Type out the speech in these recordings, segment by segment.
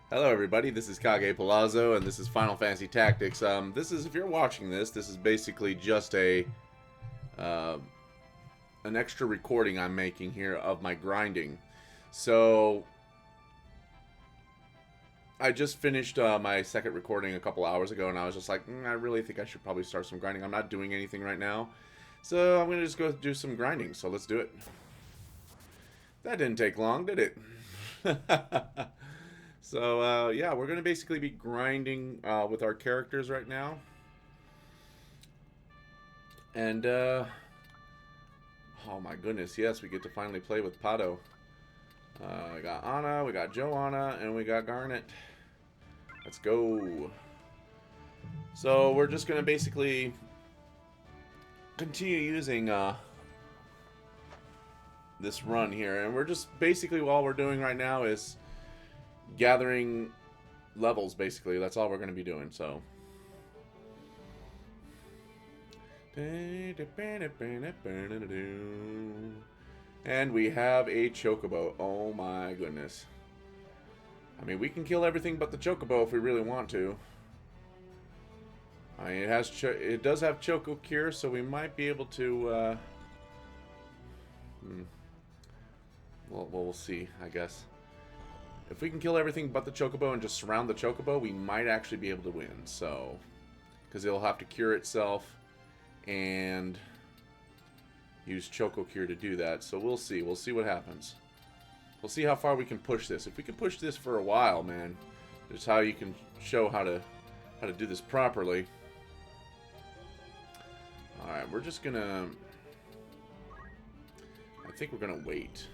Hello, everybody. This is Kage Palazzo, and this is Final Fantasy Tactics. This is, if you're watching this, this is basically just uh, an extra recording I'm making here of my grinding. So I just finished my second recording a couple hours ago, and I was just like, I really think I should probably start some grinding. I'm not doing anything right now, so I'm gonna just go do some grinding. So let's do it. That didn't take long, did it? So yeah, we're gonna basically be grinding with our characters right now, and oh my goodness, yes, we get to finally play with Pato. We got Anna, we got Joanna, and we got Garnet. Let's go. So we're just gonna basically continue using this run here, and we're just basically all we're doing right now is gathering levels. Basically, that's all we're gonna be doing. So. And we have a chocobo. Oh my goodness. I mean, we can kill everything but the chocobo if we really want to. I mean, it does have choco cure, so we might be able to. Well, we'll see, I guess. If we can kill everything but the chocobo and just surround the chocobo, we might actually be able to win. So, because it'll have to cure itself and use Choco Cure to do that. So we'll see. We'll see what happens. We'll see how far we can push this. If we can push this for a while, man, that's how you can show how to do this properly. All right, we're just gonna. I think we're gonna wait.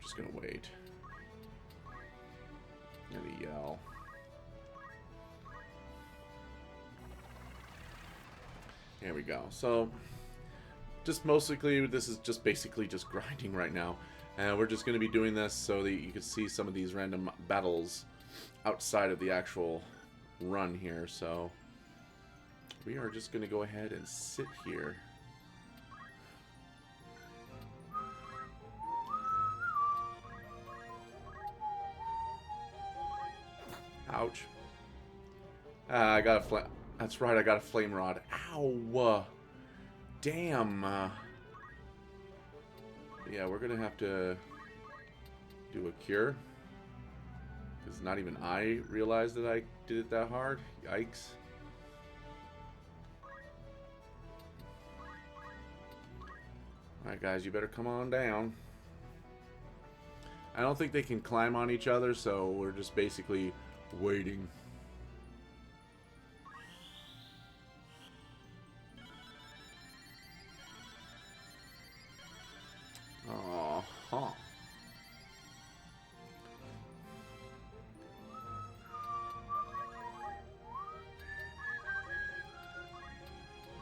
Just gonna wait. Gonna yell. There we go. So, just mostly, this is just basically just grinding right now. And we're just going to be doing this so that you can see some of these random battles outside of the actual run here. So, we are just going to go ahead and sit here. Ouch. I got a flame. That's right, I got a flame rod. Ow! Damn. Yeah, we're gonna have to do a cure. Because not even I realized that I did it that hard. Yikes. Alright, guys, you better come on down. I don't think they can climb on each other, so we're just basically waiting. Oh, huh.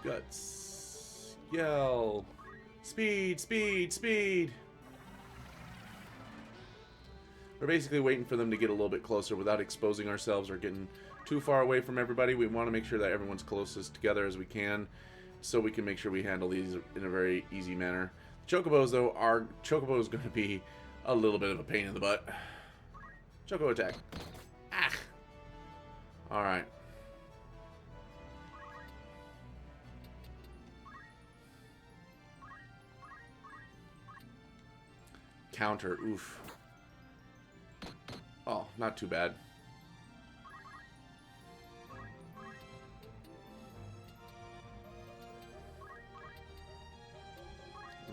Guts. Yell. Speed, speed, speed. We're basically waiting for them to get a little bit closer without exposing ourselves or getting too far away from everybody. We want to make sure that everyone's closest together as we can, so we can make sure we handle these in a very easy manner. Chocobos, though, Chocobo is going to be a little bit of a pain in the butt. Choco attack. Ah! Alright. Counter. Oof. Oh, not too bad.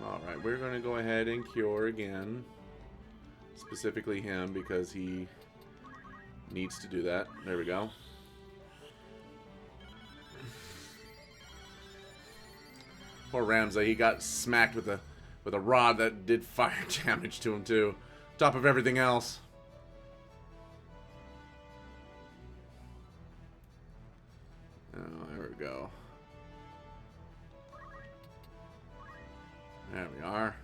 Alright, we're going to go ahead and cure again. Specifically him, because he needs to do that. There we go. Poor Ramsay, he got smacked with a rod that did fire damage to him too. Top of everything else. Oh, there we go. There we are.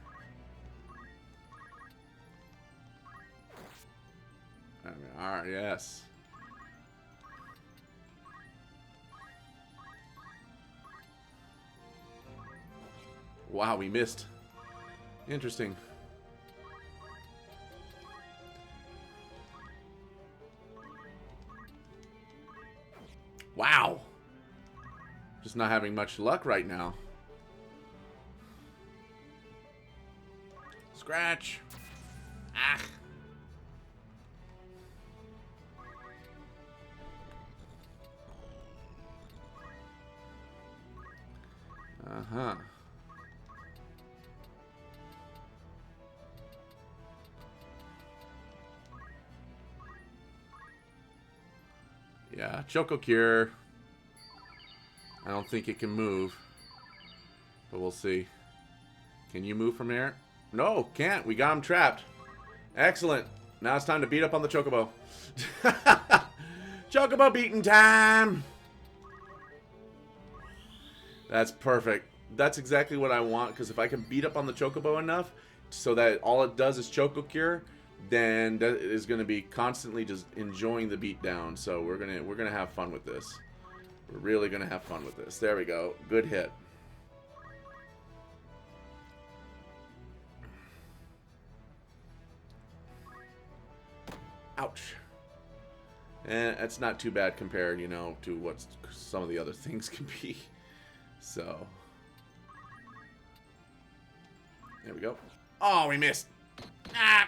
There we are, yes. Wow, we missed. Interesting. Wow. Just not having much luck right now. Scratch. Ah. Uh-huh. Yeah, Choco Cure. I don't think it can move. But we'll see. Can you move from here? No, can't. We got him trapped. Excellent. Now it's time to beat up on the Chocobo. Chocobo beating time! That's perfect. That's exactly what I want, because if I can beat up on the Chocobo enough so that all it does is Choco Cure, then that is going to be constantly just enjoying the beatdown. So we're gonna have fun with this. We're really gonna have fun with this. There we go. Good hit. Ouch. And that's not too bad compared, you know, to what some of the other things can be. So there we go. Oh, we missed. Ah.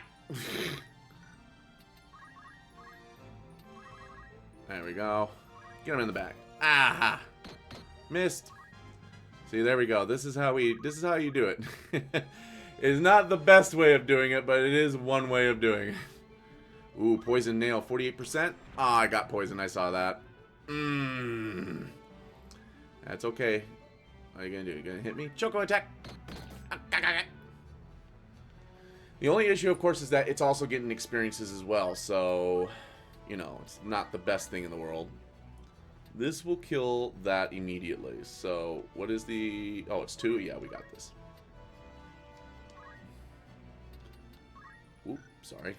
There we go. Get him in the back. Aha! Missed. See, there we go. This is how you do it. It's not the best way of doing it, but it is one way of doing it. Ooh, poison nail, 48%. Ah, I got poison. I saw that. That's okay. What are you gonna do? You gonna hit me? Choco attack. The only issue, of course, is that it's also getting experiences as well. So, you know, it's not the best thing in the world. This will kill that immediately. So, what is the... Oh, it's 2? Yeah, we got this. Oop, sorry.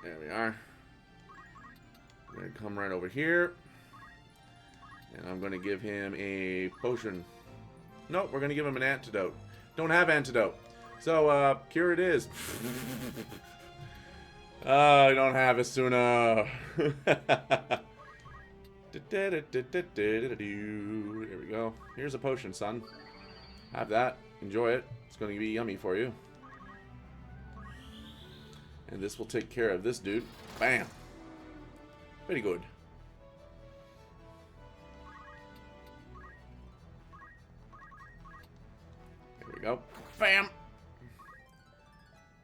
There we are. We're going to come right over here. And I'm going to give him a potion. Nope, we're going to give him an antidote. Don't have antidote. So, cure it is. I don't have Asuna. There we go. Here's a potion, son. Have that. Enjoy it. It's going to be yummy for you. And this will take care of this dude. Bam. Very good. There we go. Bam.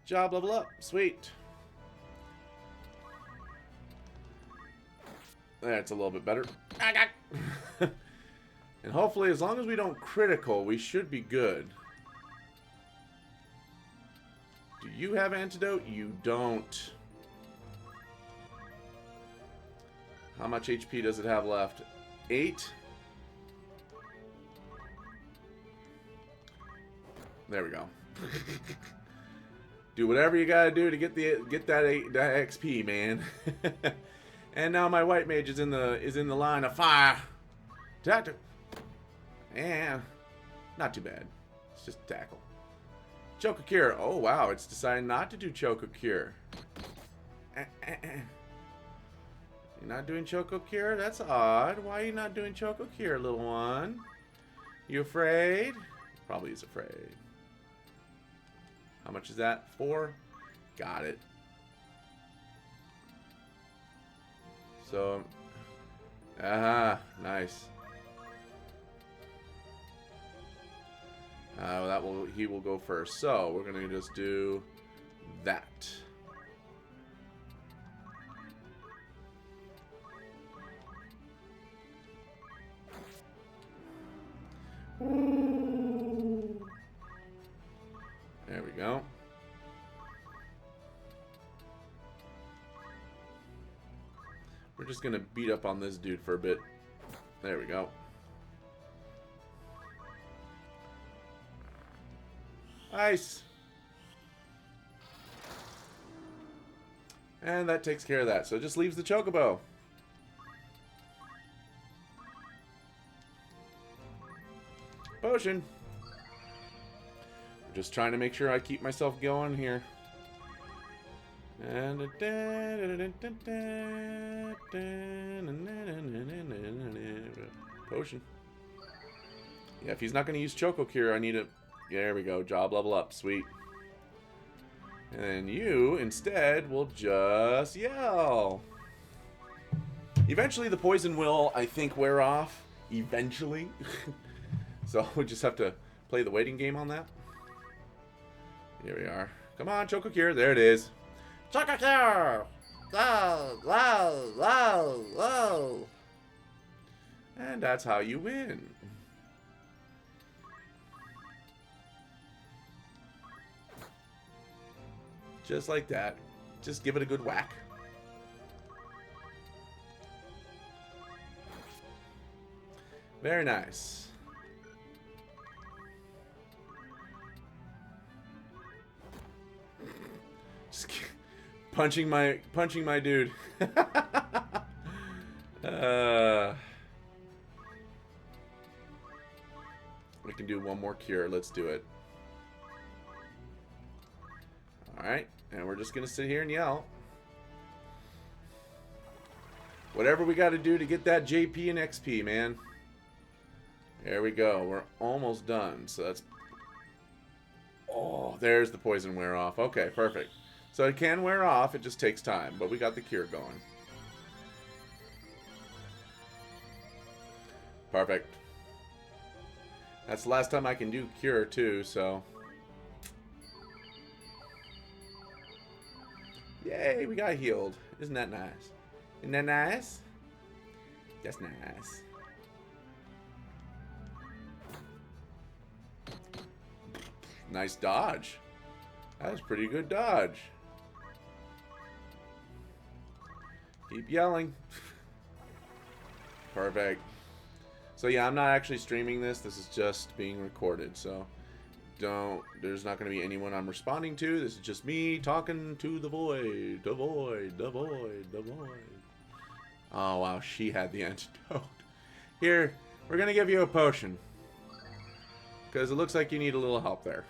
Job level up. Sweet. That's a little bit better. And hopefully, as long as we don't critical, we should be good. Do you have antidote? You don't. How much HP does it have left? 8? There we go. Do whatever you gotta do to get that XP, man. And now my white mage is in the line of fire. Yeah, not too bad. It's just tackle. Choco Cure. Oh wow, it's decided not to do Choco Cure. You're not doing Choco Cure? That's odd. Why are you not doing Choco Cure, little one? You afraid? Probably is afraid. How much is that? 4? Got it. So, nice. He will go first. So we're gonna just do that. There we go. We're just gonna beat up on this dude for a bit. There we go. Nice. And that takes care of that. So it just leaves the Chocobo. Potion. Just trying to make sure I keep myself going here. Potion. Yeah, if he's not going to use Choco Cure, I need a... There we go. Job level up. Sweet. And then you, instead, will just yell. Eventually, the poison will, I think, wear off. Eventually. So, we just have to play the waiting game on that. Here we are. Come on, Choco Cure. There it is. Choco Cure! Whoa, whoa, whoa, whoa. And that's how you win. Just like that. Just give it a good whack. Very nice. Just punching my dude. We can do one more cure. Let's do it. Alright, and we're just gonna sit here and yell. Whatever we gotta do to get that JP and XP, man. There we go. We're almost done. So that's... Oh, there's the poison wear off. Okay, perfect. So it can wear off. It just takes time. But we got the cure going. Perfect. That's the last time I can do cure, too, so... Yay, we got healed. Isn't that nice? Isn't that nice? That's nice. Nice dodge. That was pretty good dodge. Keep yelling. Perfect. So yeah, I'm not actually streaming this. This is just being recorded. So there's not going to be anyone I'm responding to. This is just me talking to the void. The void. The void. The void. Oh wow, she had the antidote. Here, we're going to give you a potion. Because it looks like you need a little help there.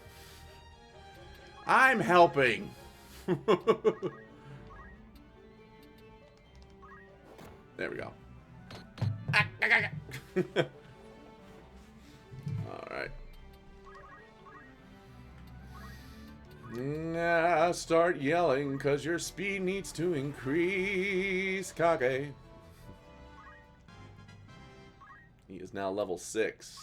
I'm helping. There we go. Alright. Now start yelling because your speed needs to increase. Kage. He is now level 6.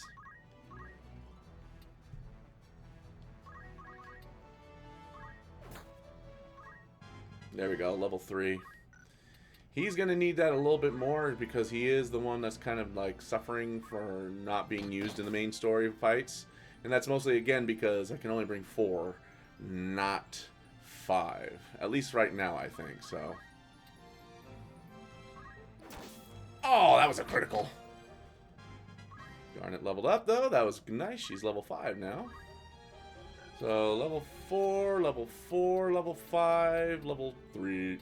There we go, level 3. He's going to need that a little bit more because he is the one that's kind of like suffering for not being used in the main story fights. And that's mostly, again, because I can only bring 4, not 5. At least right now, I think, so. Oh, that was a critical. Darn it, leveled up, though. That was nice. She's level 5 now. So, level 4, level 4, level 5, level 3.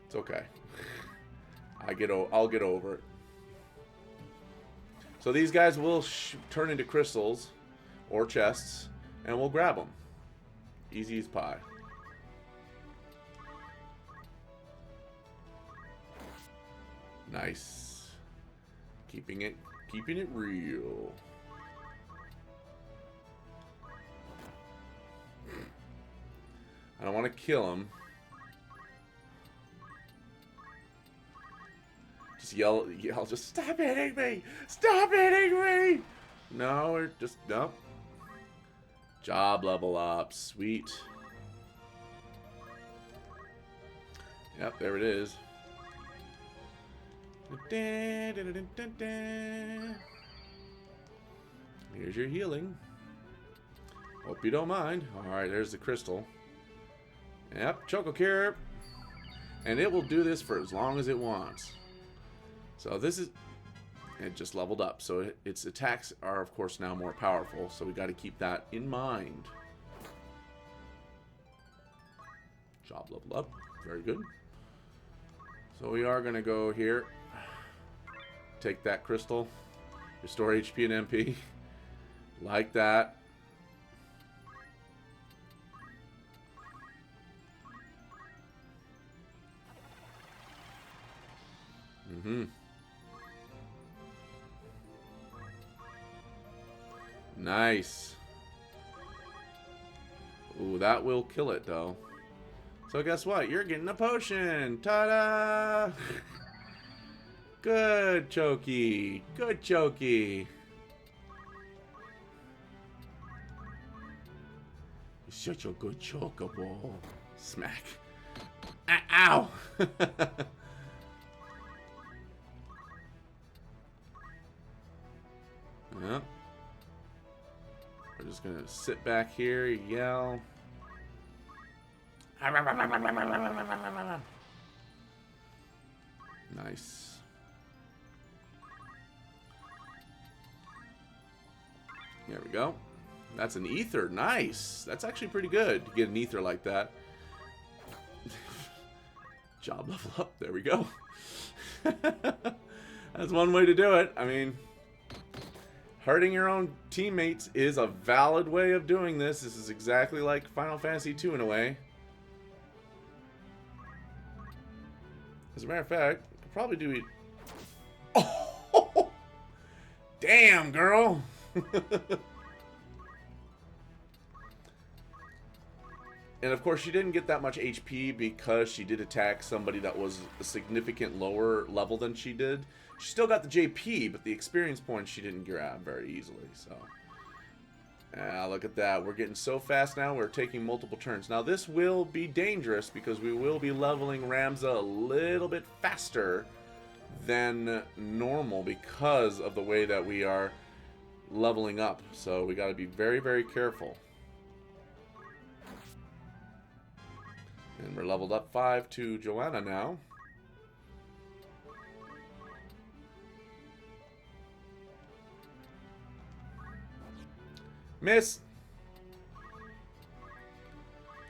It's okay. I'll get over it. So these guys will turn into crystals or chests, and we'll grab them. Easy as pie. Nice. Keeping it real. I don't want to kill him. Just yell, just stop hitting me! Stop hitting me! No, we're just, nope. Job level up, sweet. Yep, there it is. Here's your healing. Hope you don't mind. Alright, there's the crystal. Yep, Choco Cure. And it will do this for as long as it wants. So this is... It just leveled up. So its attacks are, of course, now more powerful. So we got to keep that in mind. Job level up. Very good. So we are going to go here. Take that crystal. Restore HP and MP. Like that. Nice. Ooh, that will kill it, though. So guess what? You're getting a potion! Ta-da! Good, Chokey. Good, Chokey. You're such a good chocobo. Smack. Ow! Yeah. We're just gonna sit back here, yell. Nice. There we go. That's an ether. Nice. That's actually pretty good to get an ether like that. Job level up. There we go. That's one way to do it. I mean, hurting your own teammates is a valid way of doing this. This is exactly like Final Fantasy II in a way. As a matter of fact, I could probably do it. Oh! Damn, girl! And of course, she didn't get that much HP because she did attack somebody that was a significant lower level than she did. She still got the JP, but the experience points she didn't grab very easily. So, look at that. We're getting so fast now, we're taking multiple turns. Now, this will be dangerous because we will be leveling Ramza a little bit faster than normal because of the way that we are leveling up. So, we got to be very, very careful. And we're leveled up 5 to Joanna now. Miss!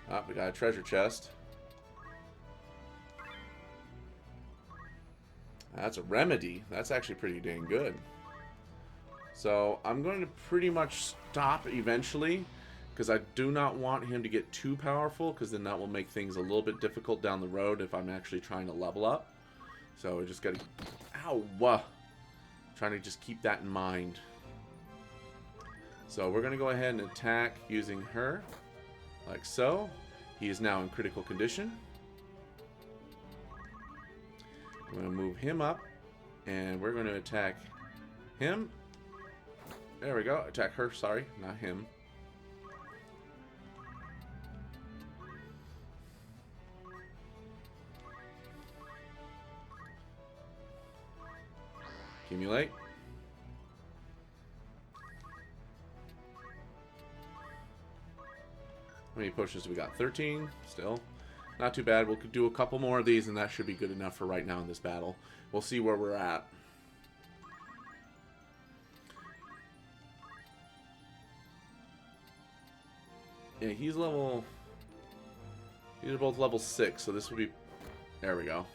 Ah, we got a treasure chest. That's a remedy. That's actually pretty dang good. So, I'm going to pretty much stop eventually, because I do not want him to get too powerful, because then that will make things a little bit difficult down the road if I'm actually trying to level up. So, we just got to... Ow! Trying to just keep that in mind. So, we're going to go ahead and attack using her, like so. He is now in critical condition. I'm going to move him up, and we're going to attack him. There we go. Attack her, sorry, not him. Accumulate. How many potions do we got? 13 still. Not too bad. We'll do a couple more of these and that should be good enough for right now in this battle. We'll see where we're at. Yeah, he's level... These are both level 6, so this will be... There we go.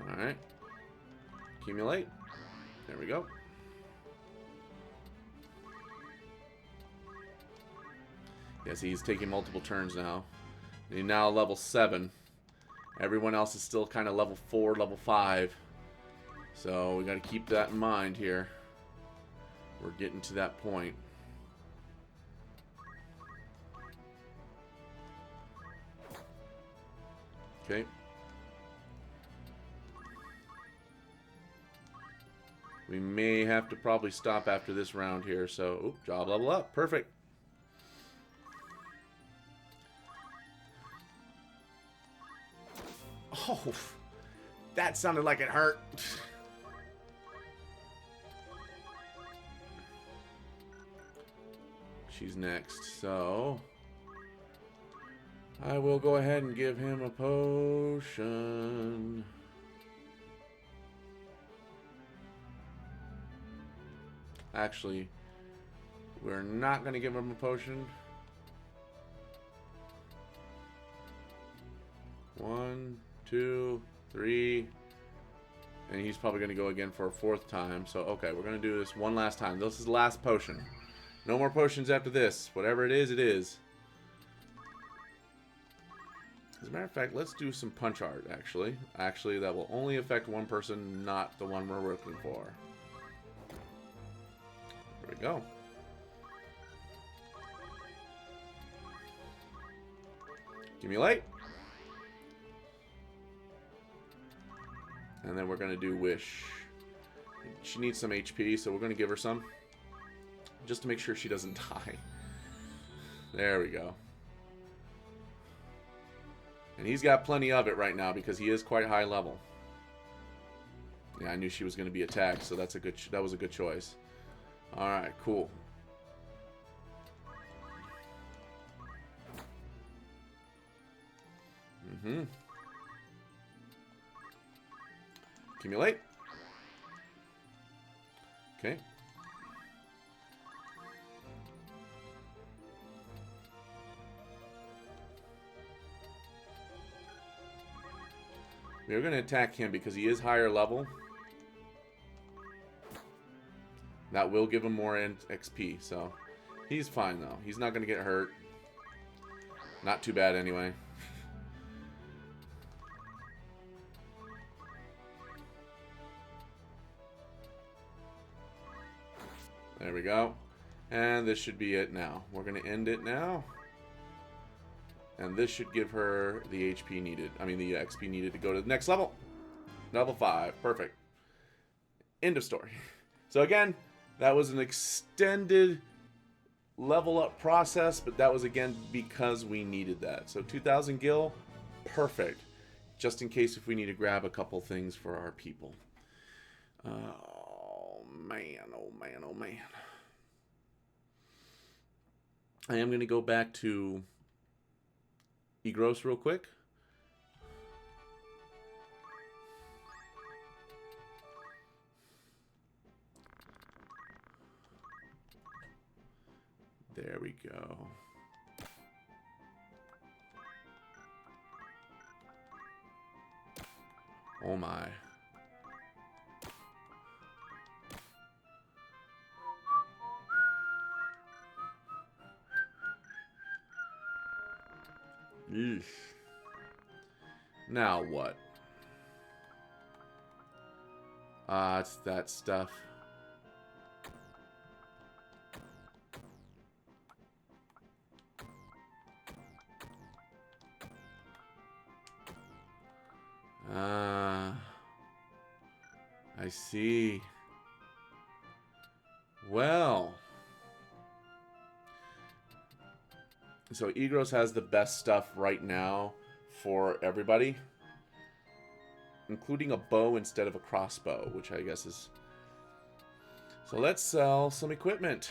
Alright. Accumulate. There we go. Yes, he's taking multiple turns now. And he's now level 7. Everyone else is still kind of level 4, level 5. So we got to keep that in mind here. We're getting to that point. Okay. We may have to probably stop after this round here. So, oop, job level up. Perfect. Oh, that sounded like it hurt. She's next, so I will go ahead and give him a potion. Actually, we're not going to give him a potion. 1, 2, 3, and he's probably going to go again for a 4th time. So, okay, we're going to do this one last time. This is the last potion. No more potions after this. Whatever it is, it is. As a matter of fact, let's do some punch art, actually. Actually, that will only affect one person, not the one we're working for. There we go. Accumulate. And then we're going to do Wish. She needs some HP, so we're going to give her some. Just to make sure she doesn't die. There we go. And he's got plenty of it right now because he is quite high level. Yeah, I knew she was going to be attacked, so that was a good choice. All right, cool. Accumulate. Okay. We're going to attack him because he is higher level. That will give him more XP, so he's fine though. He's not going to get hurt. Not too bad anyway. There we go. And this should be it now. We're going to end it now. And this should give her the HP needed. I mean, the XP needed to go to the next level. Level 5. Perfect. End of story. So again, that was an extended level up process, but that was again because we needed that. So 2,000 gil, perfect. Just in case if we need to grab a couple things for our people. Oh man, oh man, oh man. I am going to go back to Egros real quick. There we go. Oh my. Eesh. Now what? It's that stuff. I see. Well. So Egros has the best stuff right now for everybody. Including a bow instead of a crossbow, which I guess is... So let's sell some equipment.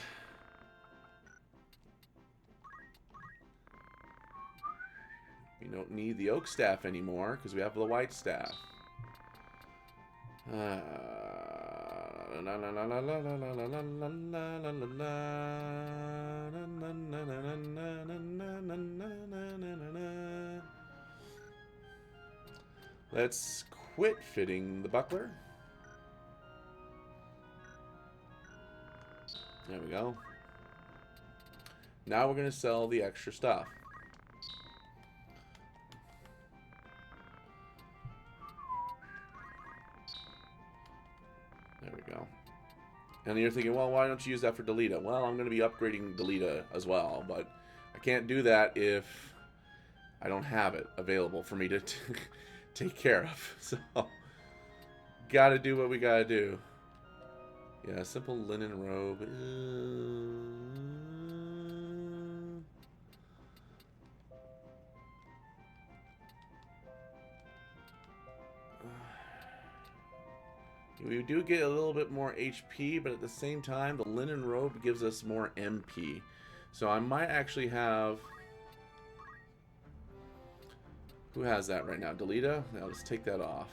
We don't need the oak staff anymore because we have the white staff. Let's quit fitting the buckler. There we go. Now we're going to sell the extra stuff. There we go. And you're thinking, well, why don't you use that for Delita? Well, I'm going to be upgrading Delita as well, but I can't do that if I don't have it available for me to take care of. So, gotta do what we gotta do. Yeah, simple linen robe. We do get a little bit more HP, but at the same time, the linen robe gives us more MP. So I might actually have... Who has that right now? Delita? Now let's take that off.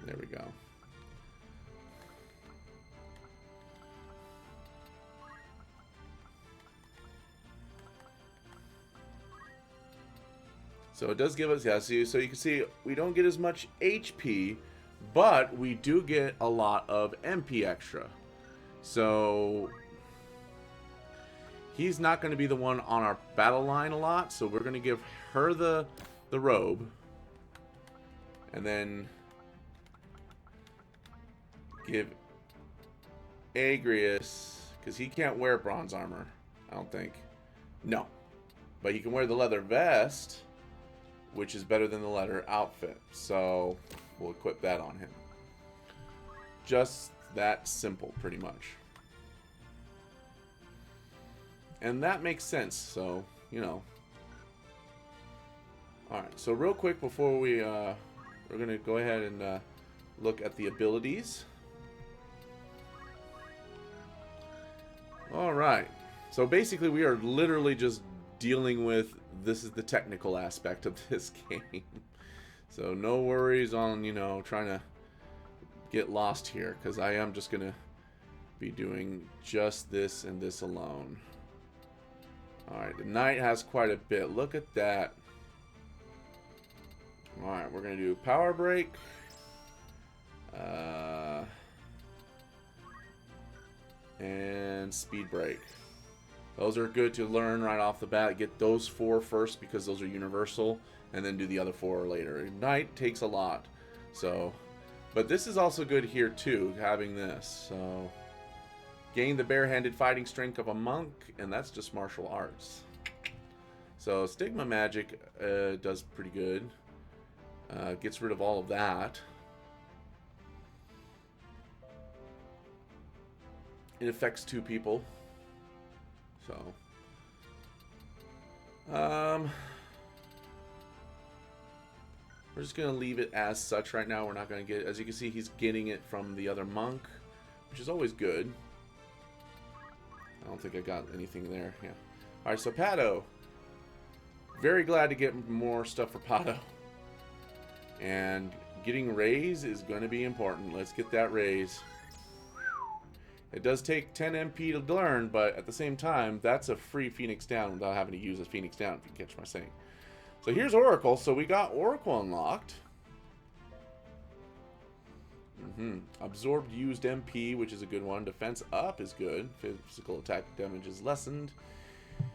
There we go. So it does give us, yeah, so you can see we don't get as much HP, But we do get a lot of MP extra. So he's not going to be the one on our battle line a lot. So we're going to give her the robe. And then give Agrius, because he can't wear bronze armor, I don't think. No. But he can wear the leather vest, which is better than the leather outfit. So we'll equip that on him. Just that simple, pretty much. And that makes sense, so, you know. Alright, so real quick before we're going to go ahead and look at the abilities. Alright, so basically we are literally just dealing with, this is the technical aspect of this game. So no worries on, you know, trying to get lost here, because I am just going to be doing just this and this alone. Alright, the knight has quite a bit. Look at that. Alright, we're going to do power break. And speed break. Those are good to learn right off the bat. Get those 4 first because those are universal, and then do the other 4 later. Knight takes a lot. So, but this is also good here too, having this. So, gain the barehanded fighting strength of a monk, and that's just martial arts. So, stigma magic does pretty good. Gets rid of all of that. It affects 2 people. So, we're just going to leave it as such right now. We're not going to get, as you can see, he's getting it from the other monk, which is always good. I don't think I got anything there. Yeah. Alright, so Pato. Very glad to get more stuff for Pato. And getting raise is going to be important. Let's get that raise. It does take 10 MP to learn, but at the same time, that's a free Phoenix Down without having to use a Phoenix Down, if you catch my saying. So here's Oracle. So we got Oracle unlocked. Absorbed used MP, which is a good one. Defense up is good. Physical attack damage is lessened.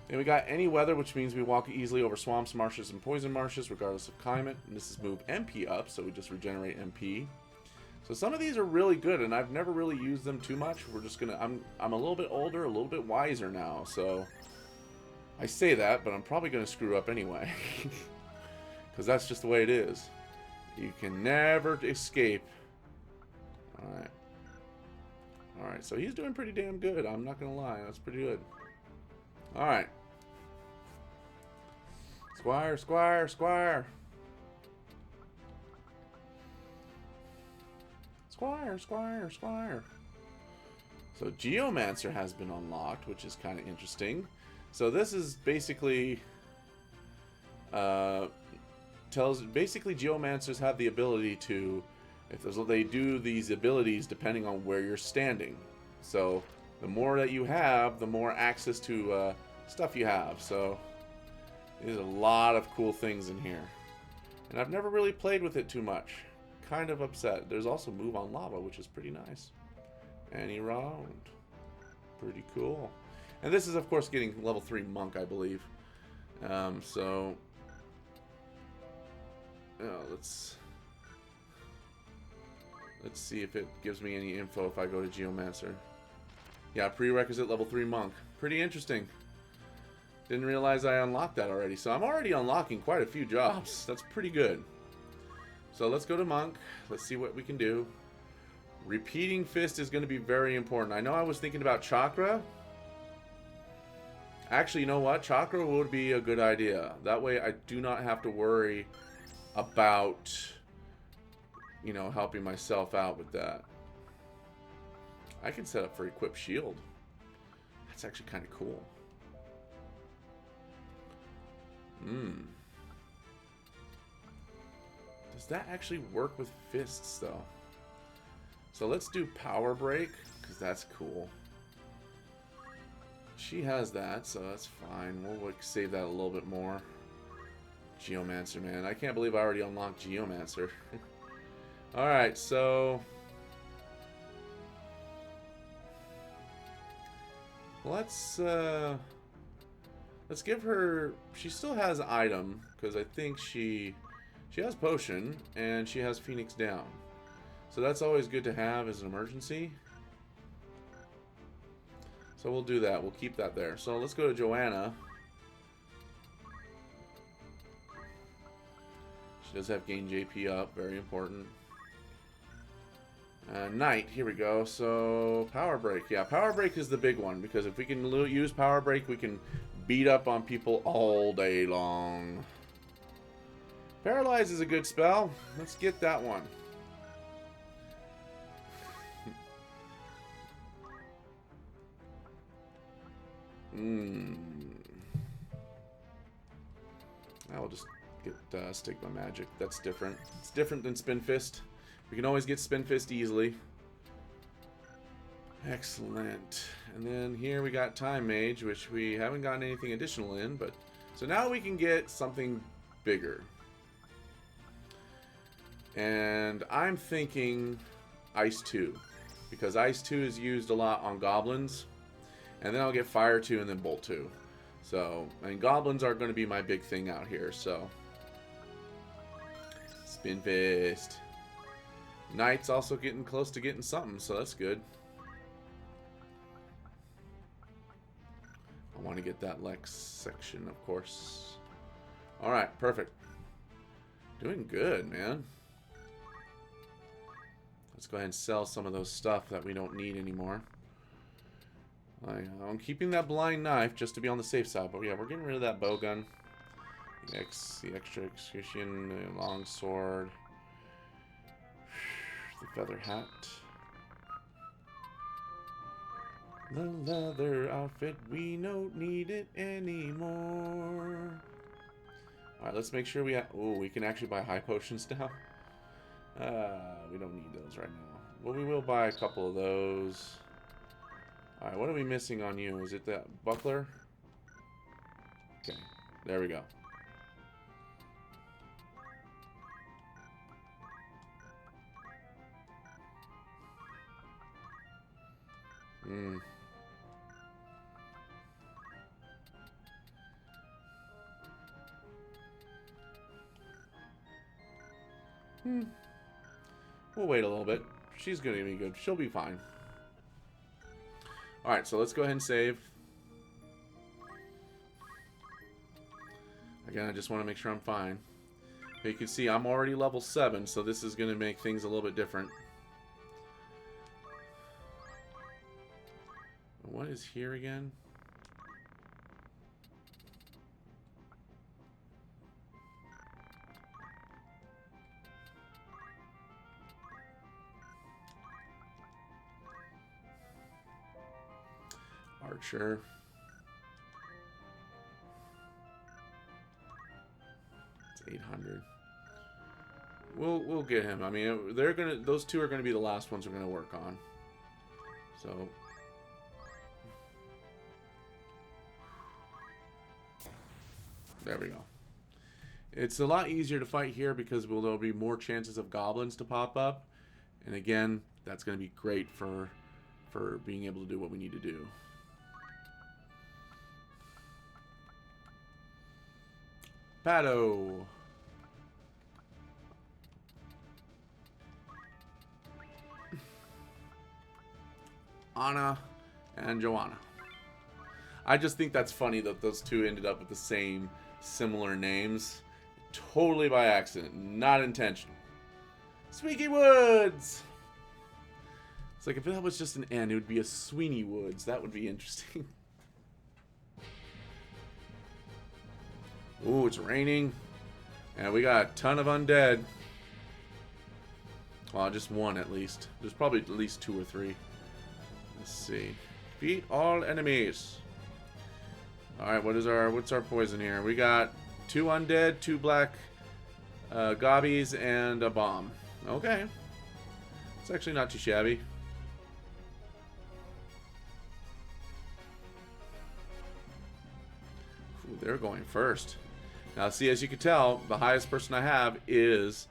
Then we got any weather, which means we walk easily over swamps, marshes, and poison marshes, regardless of climate. And this is move MP up, so we just regenerate MP. So some of these are really good, and I've never really used them too much. We're just gonna, I'm a little bit older, a little bit wiser now, so I say that, but I'm probably gonna screw up anyway, because that's just the way it is. You can never escape. All right, so he's doing pretty damn good. I'm not gonna lie, that's pretty good. All right, Squire, Squire, Squire. Squire, Squire, Squire. So Geomancer has been unlocked, which is kind of interesting. So this is basically basically Geomancers have the ability to, they do these abilities depending on where you're standing. So the more that you have, the more access to stuff you have. So there's a lot of cool things in here, and I've never really played with it too much. Kind of upset. There's also move on lava, which is pretty nice. Any round. Pretty cool. And this is, of course, getting level 3 monk, I believe. So let's see if it gives me any info if I go to Geomancer. Yeah, prerequisite level 3 monk. Pretty interesting. Didn't realize I unlocked that already. So I'm already unlocking quite a few jobs. That's pretty good. So let's go to Monk. Let's see what we can do. Repeating Fist is going to be very important. I know I was thinking about Chakra. Actually, you know what? Chakra would be a good idea. That way I do not have to worry about, you know, helping myself out with that. I can set up for Equip Shield. That's actually kind of cool. Does that actually work with fists, though? So let's do Power Break, because that's cool. She has that, so that's fine. We'll save that a little bit more. Geomancer, man. I can't believe I already unlocked Geomancer. Alright, so let's give her, she still has item, because I think she has potion, and she has Phoenix down. So that's always good to have as an emergency. So we'll do that. We'll keep that there. So let's go to Joanna. She does have gain JP up. Very important. Knight. Here we go. So power break. Yeah, power break is the big one. Because if we can use power break, we can beat up on people all day long. Paralyze is a good spell. Let's get that one. I'll just get Stigma Magic. That's different. It's different than Spin Fist. We can always get Spin Fist easily. Excellent. And then here we got Time Mage, which we haven't gotten anything additional in, but so now we can get something bigger. And I'm thinking Ice 2, because Ice 2 is used a lot on goblins. And then I'll get Fire 2 and then Bolt 2. So, I mean, goblins are going to be my big thing out here, so. Spin Fist. Knight's also getting close to getting something, so that's good. I want to get that Lex section, of course. Alright, perfect. Doing good, man. Let's go ahead and sell some of those stuff that we don't need anymore. I'm keeping that blind knife just to be on the safe side, but yeah, we're getting rid of that bow gun. The extra execution, the long sword, the feather hat, the leather outfit. We don't need it anymore. All right, let's make sure we have. Oh, we can actually buy high potions now. We don't need those right now. Well, we will buy a couple of those. Alright, what are we missing on you? Is it that buckler? Okay, there we go. We'll wait a little bit. She's gonna be good. She'll be fine. Alright, so let's go ahead and save. Again, I just want to make sure I'm fine. You can see I'm already level 7, so this is going to make things a little bit different. What is here again? Archer. It's 800. We'll get him. I mean, those two are gonna be the last ones we're gonna work on. So there we go. It's a lot easier to fight here because there'll be more chances of goblins to pop up, and again, that's gonna be great for being able to do what we need to do. Pato. Anna and Joanna. I just think that's funny that those two ended up with the same similar names. Totally by accident, not intentional. Squeaky Woods! It's like if that was just an N, it would be a Sweeney Woods. That would be interesting. Ooh, it's raining. And we got a ton of undead. Well, just one at least. There's probably at least 2 or 3. Let's see. Defeat all enemies. Alright, what's our poison here? We got 2 undead, 2 black gobbies, and a bomb. Okay. It's actually not too shabby. Ooh, they're going first. Now, see, as you can tell, the highest person I have is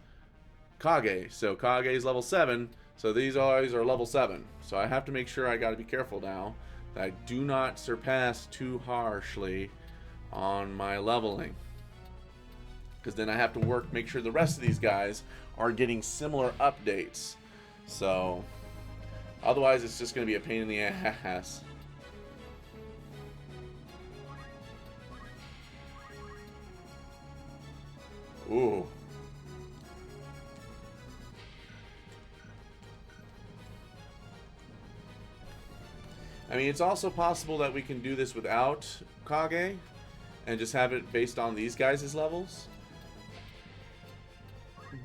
Kage. So Kage is level 7. So these always are level 7. So I have to make sure I got to be careful now that I do not surpass too harshly on my leveling. Because then I have to make sure the rest of these guys are getting similar updates. So otherwise it's just going to be a pain in the ass. Ooh. I mean, it's also possible that we can do this without Kage and just have it based on these guys' levels.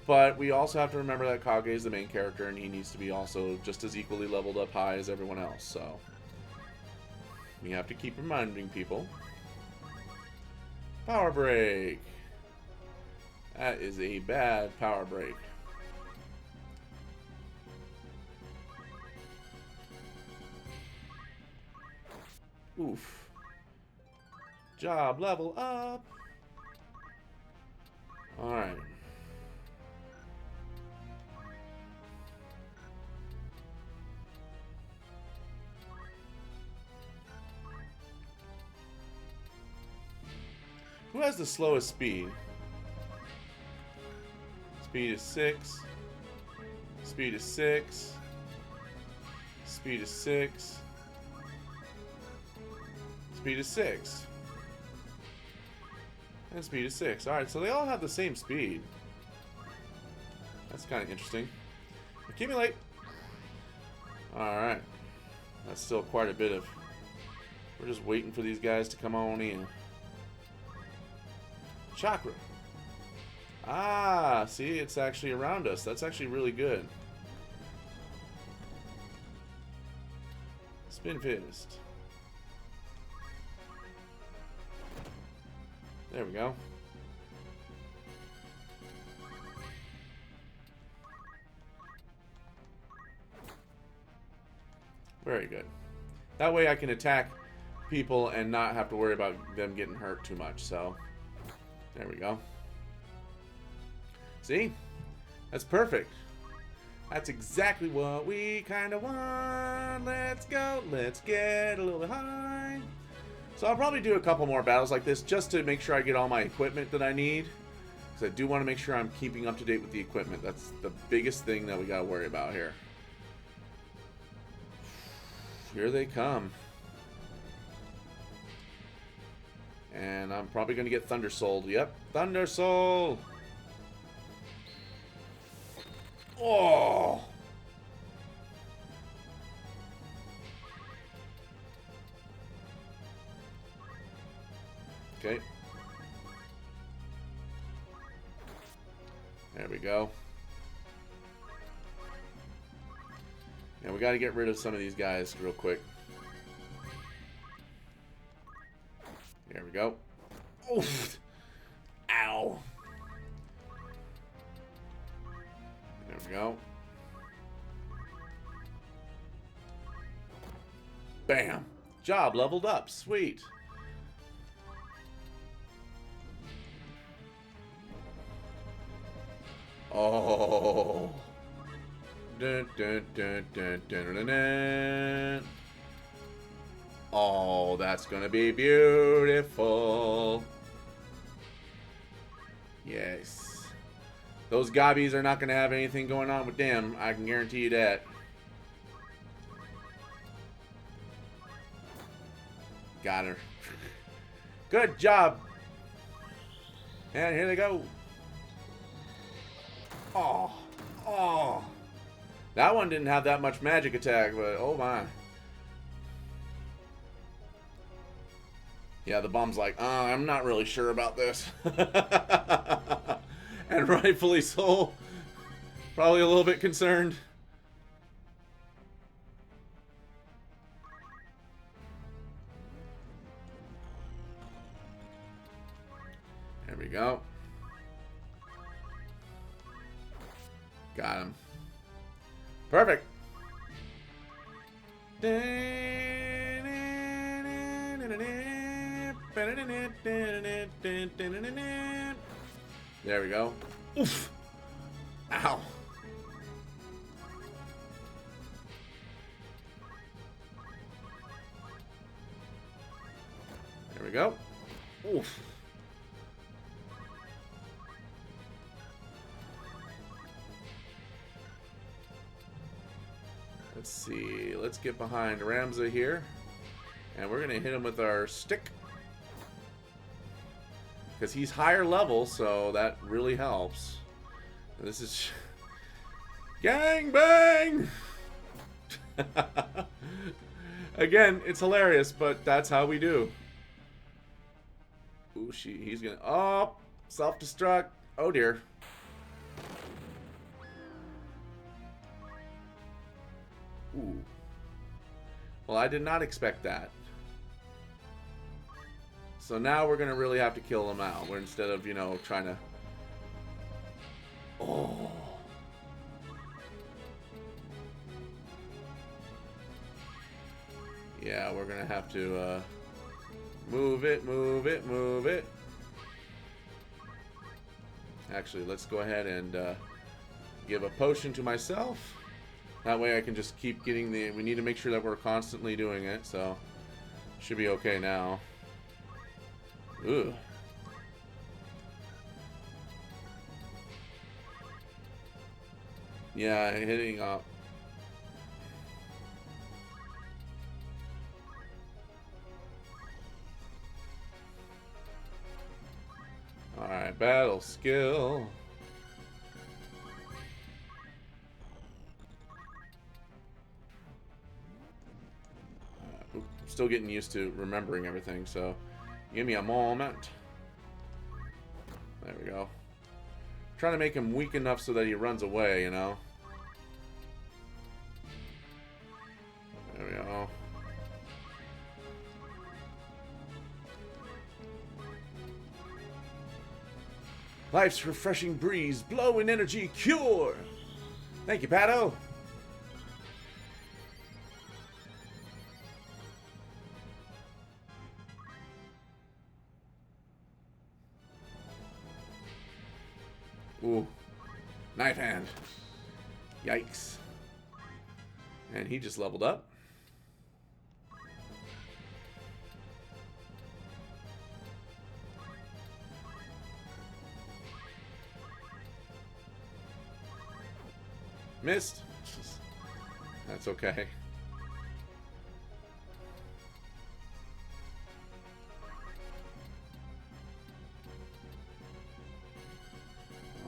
But we also have to remember that Kage is the main character and he needs to be also just as equally leveled up high as everyone else. So we have to keep reminding people. Power break. That is a bad power break. Oof. Job level up. Alright. Who has the slowest speed? Speed is 6. Speed is 6. Speed is 6. Speed is 6. And speed is 6. Alright, so they all have the same speed. That's kind of interesting. Accumulate. Alright. That's still quite a bit of... We're just waiting for these guys to come on in. Chakra. Ah, see, it's actually around us. That's actually really good. Spin Fist. There we go. Very good. That way I can attack people and not have to worry about them getting hurt too much. So, there we go. See? That's perfect. That's exactly what we kind of want. Let's go. Let's get a little bit high. So I'll probably do a couple more battles like this just to make sure I get all my equipment that I need. Because I do want to make sure I'm keeping up to date with the equipment. That's the biggest thing that we got to worry about here. Here they come. And I'm probably going to get Thunder Souled. Yep, Thunder Soul. Oh. Okay. There we go. And we got to get rid of some of these guys real quick. There we go. Oof. Ow. There we go. Bam. Job leveled up. Sweet. Oh. Dun, dun, dun, dun, dun, dun, dun. Oh, that's gonna be beautiful. Yes. Those gobbies are not gonna have anything going on with them. I can guarantee you that. Got her. Good job. And here they go. Oh. Oh. That one didn't have that much magic attack, but oh my. Yeah, the bum's like, I'm not really sure about this. And rightfully so. Probably a little bit concerned. There we go. Got him. Perfect. There we go. Oof. Ow. There we go. Oof. Let's see. Let's get behind Ramza here. And we're going to hit him with our stick. Because he's higher level, so that really helps. This is... Gang bang! Again, it's hilarious, but that's how we do. Ooh, he's going to... Oh! Self-destruct. Oh, dear. Ooh. Well, I did not expect that. So now we're going to really have to kill him out. We're instead of, you know, trying to... Oh. Yeah, we're going to have to move it, move it, move it. Actually, let's go ahead and give a potion to myself. That way I can just keep getting the... We need to make sure that we're constantly doing it, so... Should be okay now. Ooh. Yeah, hitting up. Alright, battle skill. Still getting used to remembering everything, so give me a moment. There we go. Trying to make him weak enough so that he runs away, you know. There we go. Life's refreshing breeze, blow in energy, cure. Thank you, Pato. Ooh. Knife hand. Yikes. And he just leveled up. Missed. That's okay.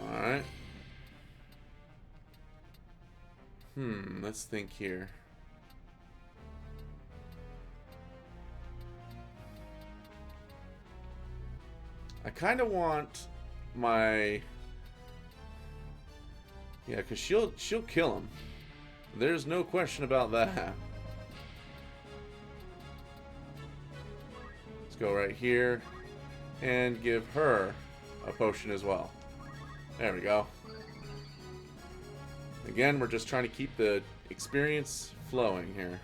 Alright. Let's think here. I kind of want my... Yeah, because she'll kill him. There's no question about that. Let's go right here and give her a potion as well. There we go. Again, we're just trying to keep the experience flowing here.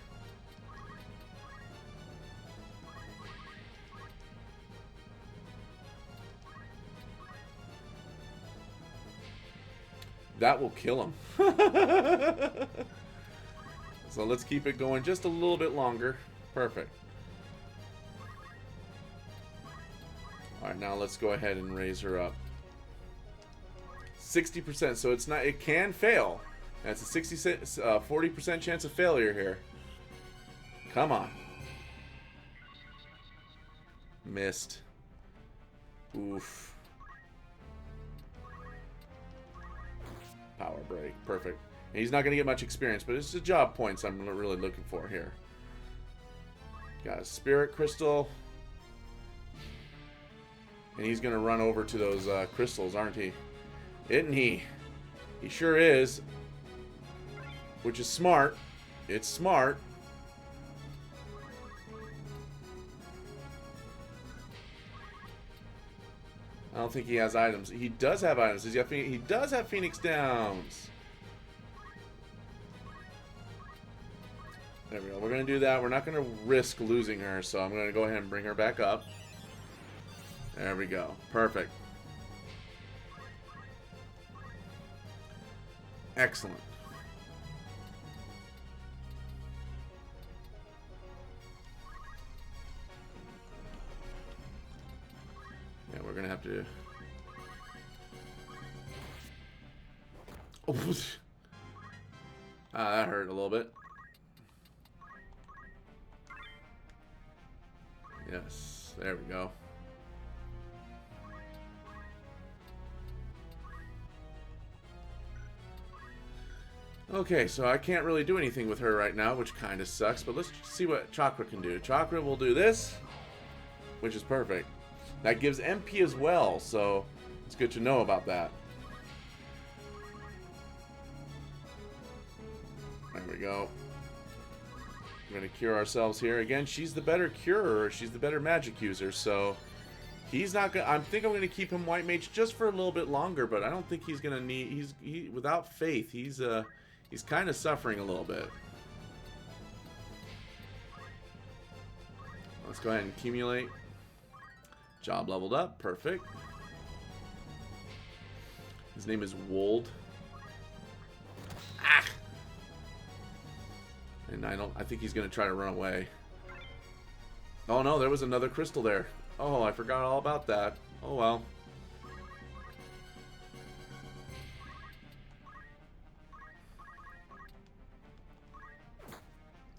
That will kill him. So let's keep it going just a little bit longer. Perfect. Alright, now let's go ahead and raise her up. 60%, so it's not, it can fail. That's a 40% chance of failure here. Come on. Missed. Oof. Power break. Perfect. And he's not going to get much experience, but it's the job points I'm really looking for here. Got a spirit crystal. And he's going to run over to those crystals, aren't he? Isn't he? He sure is. Which is smart. It's smart. I don't think he has items. He does have items. He does have Phoenix Downs. There we go. We're going to do that. We're not going to risk losing her, so I'm going to go ahead and bring her back up. There we go. Perfect. Excellent. Yeah, we're gonna have to... Oh, that hurt a little bit. Yes, there we go. Okay, so I can't really do anything with her right now, which kind of sucks, but let's see what Chakra can do. Chakra will do this, which is perfect. That gives MP as well, so it's good to know about that. There we go. We're going to cure ourselves here. Again, she's the better curer. She's the better magic user, so he's not going to... I think I'm going to keep him White Mage just for a little bit longer, but I don't think he's going to need... Without Faith, he's kind of suffering a little bit. Let's go ahead and accumulate. Job leveled up. Perfect. His name is Wold. Ah! And I think he's going to try to run away. Oh no, there was another crystal there. Oh, I forgot all about that. Oh well.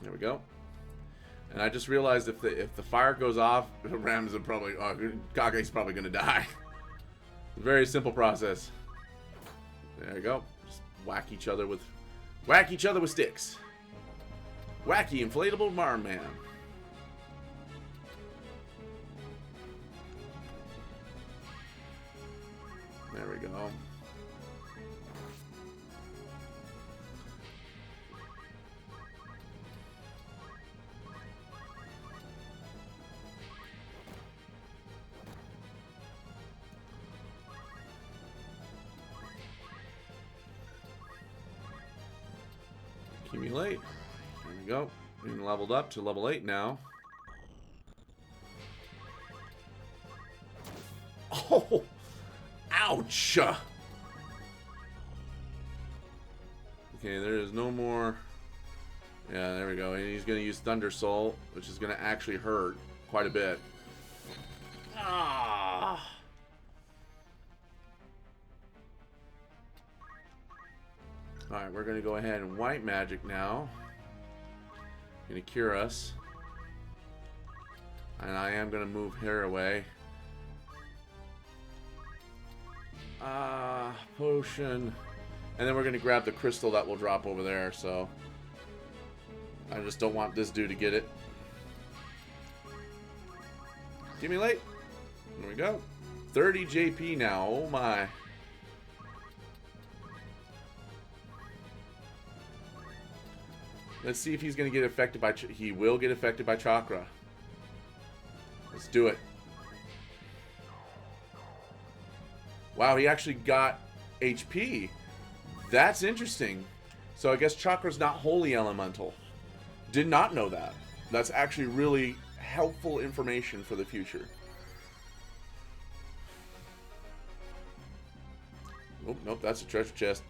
There we go. And I just realized if the fire goes off, Rams are probably... Kage's probably going to die. Very simple process. There you go. Just whack each other with sticks. Wacky inflatable Marman. There we go. Accumulate. There we go. Being leveled up to level 8 now. Oh! Ouch! Okay, there is no more... Yeah, there we go. And he's going to use Thunder Soul, which is going to actually hurt quite a bit. Ah! Alright, we're going to go ahead and White Magic now. Going to cure us. And I am going to move her away. Potion. And then we're going to grab the crystal that will drop over there, so... I just don't want this dude to get it. Accumulate. There we go. 30 JP now. Oh my. Let's see if he's going to get affected by... He will get affected by Chakra. Let's do it. Wow, he actually got HP. That's interesting. So I guess Chakra's not wholly elemental. Did not know that. That's actually really helpful information for the future. Oh, nope, that's a treasure chest.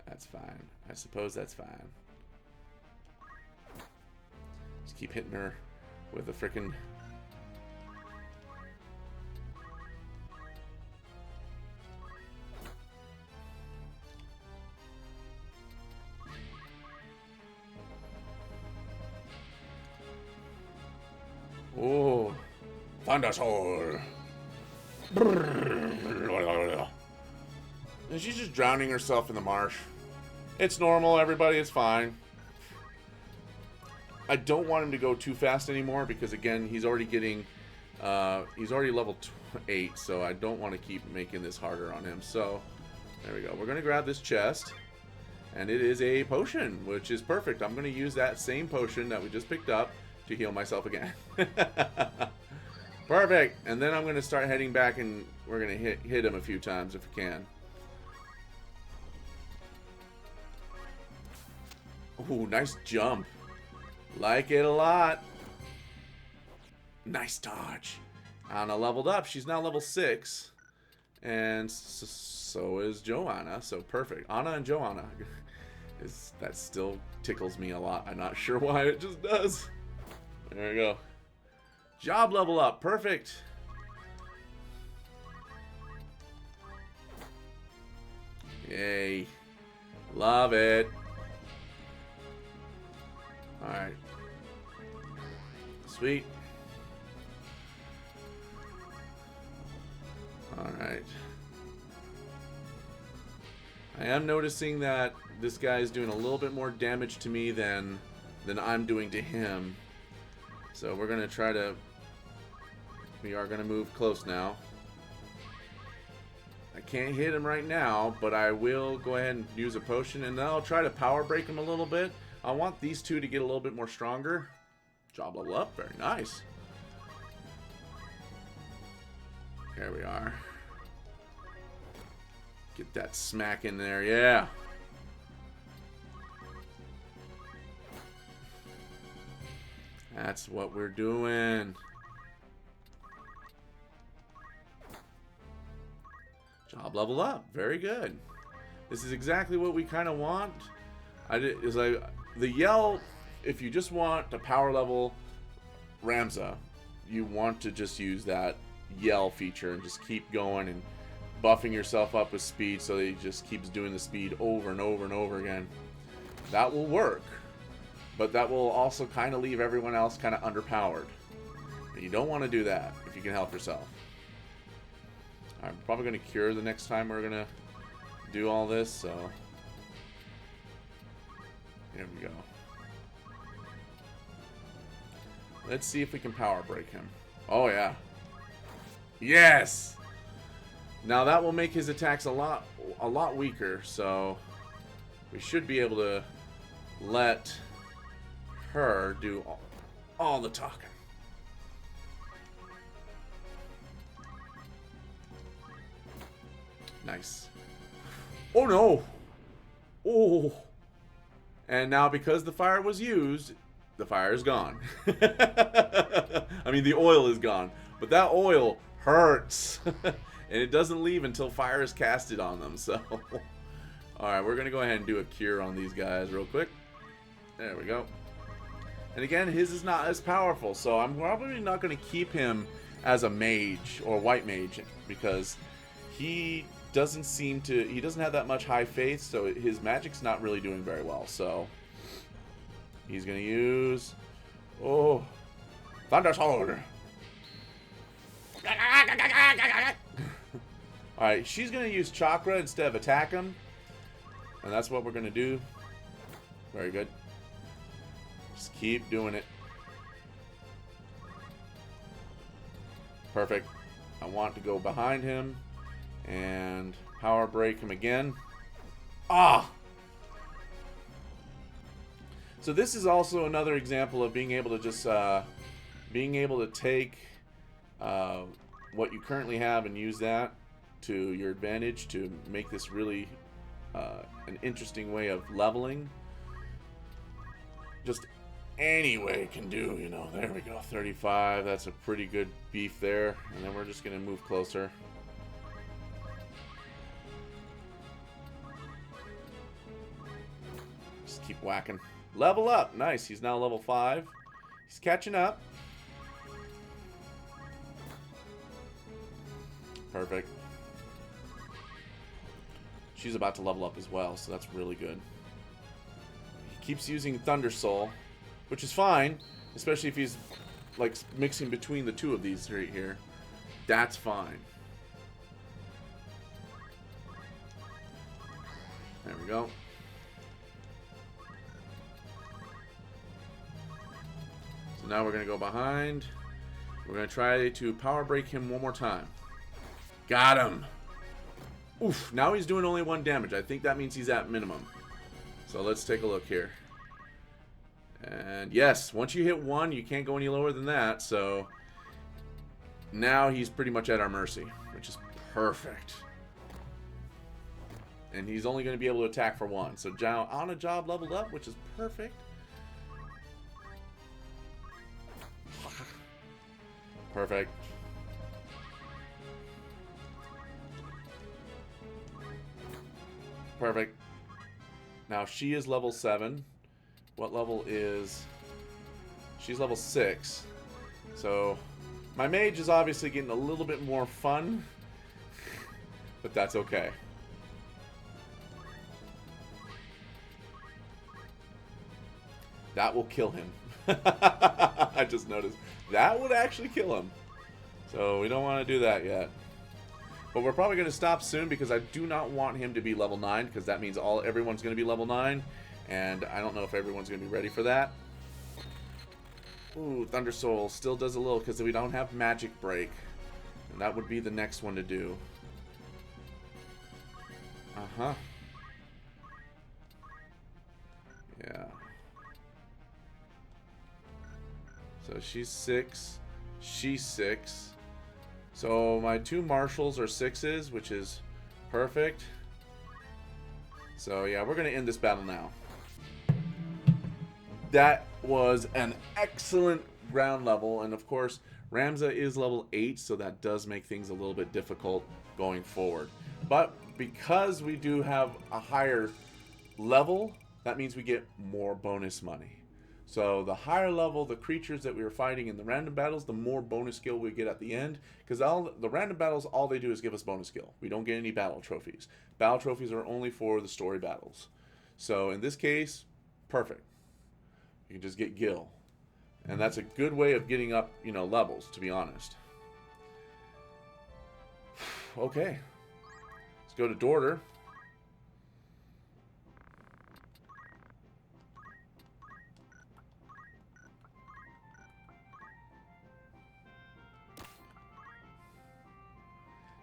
That's fine. I suppose that's fine. Just keep hitting her with a frickin'... Oh, Thunder Soul. And she's just drowning herself in the marsh. It's normal, everybody. It's fine. I don't want him to go too fast anymore because, again, he's already getting... he's already level 8, so I don't want to keep making this harder on him. So, there we go. We're going to grab this chest. And it is a potion, which is perfect. I'm going to use that same potion that we just picked up to heal myself again. Perfect. And then I'm going to start heading back and we're going to hit him a few times if we can. Ooh, nice jump. Like it a lot. Nice dodge. Anna leveled up. She's now level 6. And so is Joanna. So perfect. Anna and Joanna. That still tickles me a lot. I'm not sure why, it just does. There we go. Job level up. Perfect. Yay. Love it. Alright. Sweet. Alright. I am noticing that this guy is doing a little bit more damage to me than I'm doing to him. So we're going to try to... We are going to move close now. I can't hit him right now, but I will go ahead and use a potion, and then I'll try to power break him a little bit. I want these two to get a little bit more stronger. Job level up. Very nice. There we are. Get that smack in there. Yeah. That's what we're doing. Job level up. Very good. This is exactly what we kind of want. The yell, if you just want to power level Ramza, you want to just use that yell feature and just keep going and buffing yourself up with speed so that he just keeps doing the speed over and over and over again. That will work, but that will also kind of leave everyone else kind of underpowered. And you don't want to do that if you can help yourself. I'm probably going to cure the next time we're going to do all this, so here we go. Let's see if we can power break him. Oh yeah. Yes! Now that will make his attacks a lot weaker, so we should be able to let her do all the talking. Nice. Oh no! Oh! And now because the fire was used, the fire is gone. I mean, the oil is gone. But that oil hurts. And it doesn't leave until fire is casted on them. So, alright, we're going to go ahead and do a cure on these guys real quick. There we go. And again, his is not as powerful. So I'm probably not going to keep him as a mage or white mage. Because he doesn't have that much high faith. So his magic's not really doing very well. So he's going to use... Oh, Thunder Sword. Alright, she's going to use Chakra instead of attack him. And that's what we're going to do. Very good. Just keep doing it. Perfect. I want to go behind him and power break him again. Ah! So this is also another example of being able to just take what you currently have and use that to your advantage to make this really an interesting way of leveling. Just any way can do, you know. There we go, 35. That's a pretty good beef there. And then we're just going to move closer. Just keep whacking. Level up. Nice. He's now level 5. He's catching up. Perfect. She's about to level up as well, so that's really good. He keeps using Thunder Soul, which is fine, especially if he's like mixing between the two of these right here. That's fine. There we go. So now we're going to go behind. We're going to try to power break him one more time. Got him. Oof, now he's doing only 1 damage. I think that means he's at minimum. So let's take a look here. And yes, once you hit 1, you can't go any lower than that. So now he's pretty much at our mercy, which is perfect. And he's only going to be able to attack for 1. So now on a job leveled up, which is perfect. Perfect. Perfect. Now she is level 7. What level is... She's level 6. So my mage is obviously getting a little bit more fun. But that's okay. That will kill him. I just noticed. That would actually kill him. So we don't want to do that yet. But we're probably going to stop soon because I do not want him to be level 9 because that means everyone's going to be level 9. And I don't know if everyone's going to be ready for that. Ooh, Thunder Soul still does a little because we don't have Magic Break. And that would be the next one to do. Uh-huh. Yeah. So she's 6. She's 6. So my 2 marshals are 6s, which is perfect. So yeah, we're going to end this battle now. That was an excellent ground level. And of course, Ramza is level 8, so that does make things a little bit difficult going forward. But because we do have a higher level, that means we get more bonus money. So the higher level the creatures that we were fighting in the random battles, the more bonus skill we get at the end. Because the random battles, all they do is give us bonus skill. We don't get any battle trophies. Battle trophies are only for the story battles. So in this case, perfect. You can just get Gil. And that's a good way of getting up, levels, to be honest. Okay. Let's go to Dorter.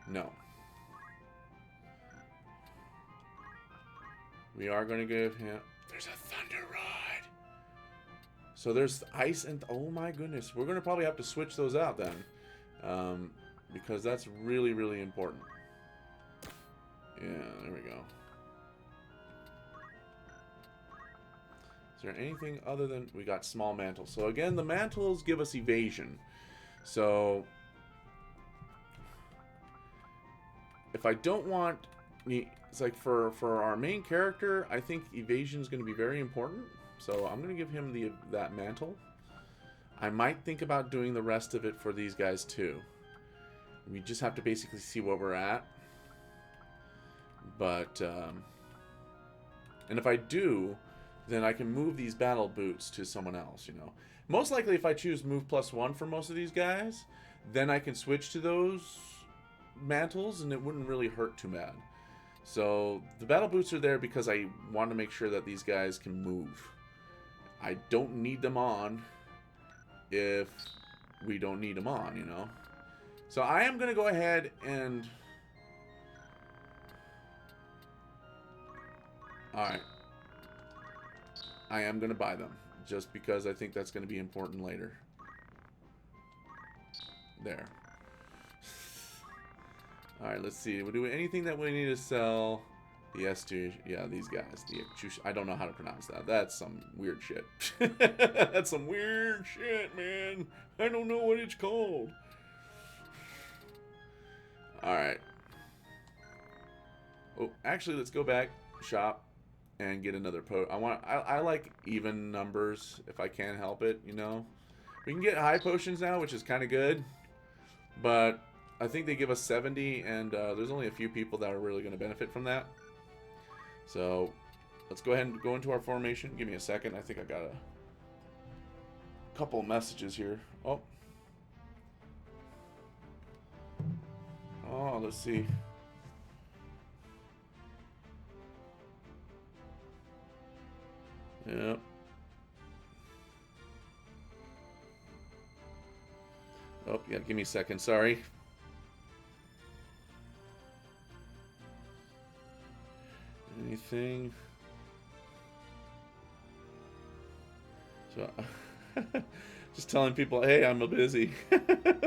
No. We are going to give him... There's a Thunder Rod. So there's ice and... Oh my goodness. We're going to probably have to switch those out then. Because that's really, really important. Yeah, there we go. Is there anything other than... We got small mantles. So again, the mantles give us evasion. So... If I don't want... It's like for our main character, I think evasion is going to be very important. So I'm going to give him that mantle. I might think about doing the rest of it for these guys too. We just have to basically see where we're at. But, and if I do, then I can move these battle boots to someone else, Most likely if I choose move +1 for most of these guys, then I can switch to those mantles and it wouldn't really hurt too bad. So the battle boots are there because I want to make sure that these guys can move. I don't need them on if we don't need them on, So I am going to go ahead and... Alright. I am going to buy them. Just because I think that's going to be important later. There. Alright, let's see. We'll do anything that we need to sell. The S2, yeah, these guys. I don't know how to pronounce that. That's some weird shit. That's some weird shit, man. I don't know what it's called. Alright. Oh, actually, let's go back, shop, and get another I like even numbers if I can help it, We can get high potions now, which is kind of good. But I think they give us 70, and there's only a few people that are really going to benefit from that. So, let's go ahead and go into our formation. Give me a second. I think I got a couple of messages here. Oh, let's see. Yep. Oh, yeah, give me a second. Sorry. Anything? So, just telling people, hey, I'm busy.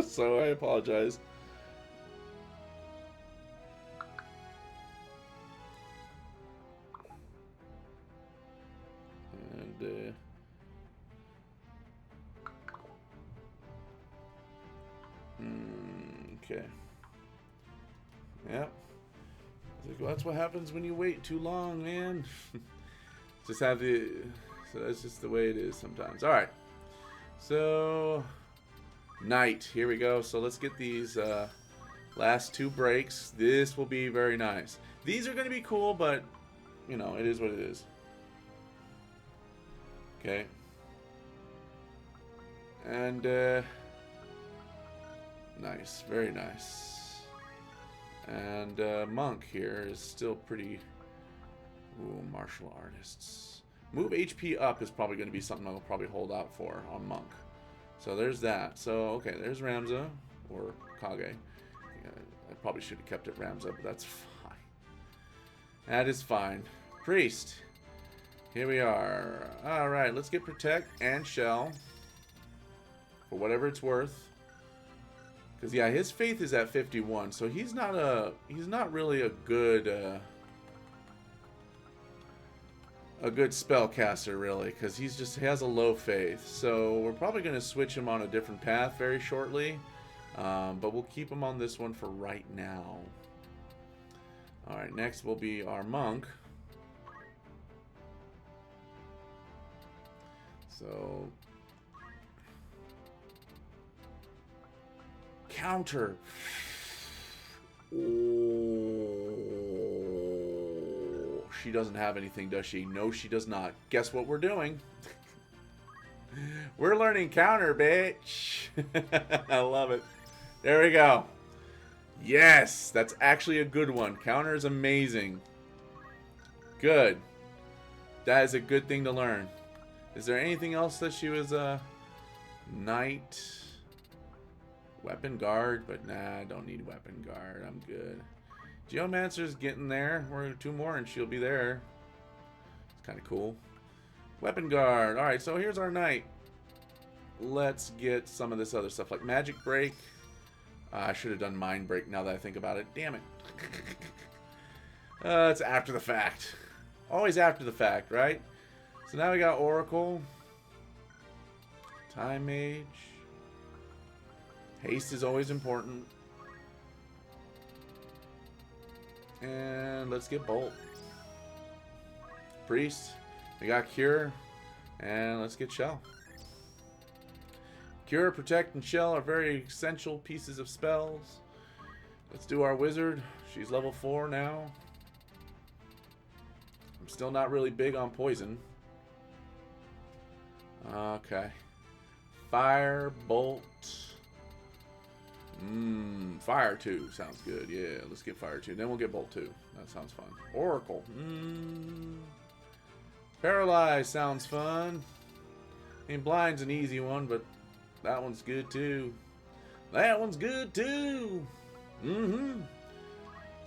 So I apologize. And, okay. Yep. Like, well, that's what happens when you wait too long, man. Just have the... So that's just the way it is sometimes. Alright. So... Night. Here we go. So let's get these last 2 breaks. This will be very nice. These are going to be cool, but, you know, it is what it is. Okay. And, nice. Very nice. And, Monk here is still pretty... Ooh, martial artists. Move HP up is probably going to be something I'll probably hold out for on Monk. So there's that. So, okay, there's Ramza, or Kage. Yeah, I probably should have kept it Ramza, but that's fine. That is fine. Priest. Here we are. Alright, let's get Protect and Shell. For whatever it's worth. Because, yeah, his faith is at 51, so he's not really a good spellcaster, really, because he has a low faith. So we're probably going to switch him on a different path very shortly, but we'll keep him on this one for right now. All right, next will be our Monk. So counter. She doesn't have anything, does she? No, she does not. Guess what we're doing? We're learning counter, bitch. I love it. There we go. Yes, that's actually a good one. Counter is amazing. Good. That is a good thing to learn. Is there anything else that she was Knight? Weapon guard, but nah, I don't need weapon guard. I'm good. Geomancer's getting there. We're 2 more and she'll be there. It's kind of cool. Weapon guard. Alright, so here's our knight. Let's get some of this other stuff like magic break. I should have done mind break now that I think about it. Damn it. It's after the fact. Always after the fact, right? So now we got Oracle. Time Mage. Haste is always important. And let's get Bolt. Priest. We got Cure. And let's get Shell. Cure, Protect, and Shell are very essential pieces of spells. Let's do our Wizard. She's level 4 now. I'm still not really big on poison. Okay. Fire, Bolt. Fire 2 sounds good. Yeah, let's get Fire 2. Then we'll get Bolt 2. That sounds fun. Oracle. Paralyze sounds fun. I mean, Blind's an easy one, but that one's good too. That one's good too.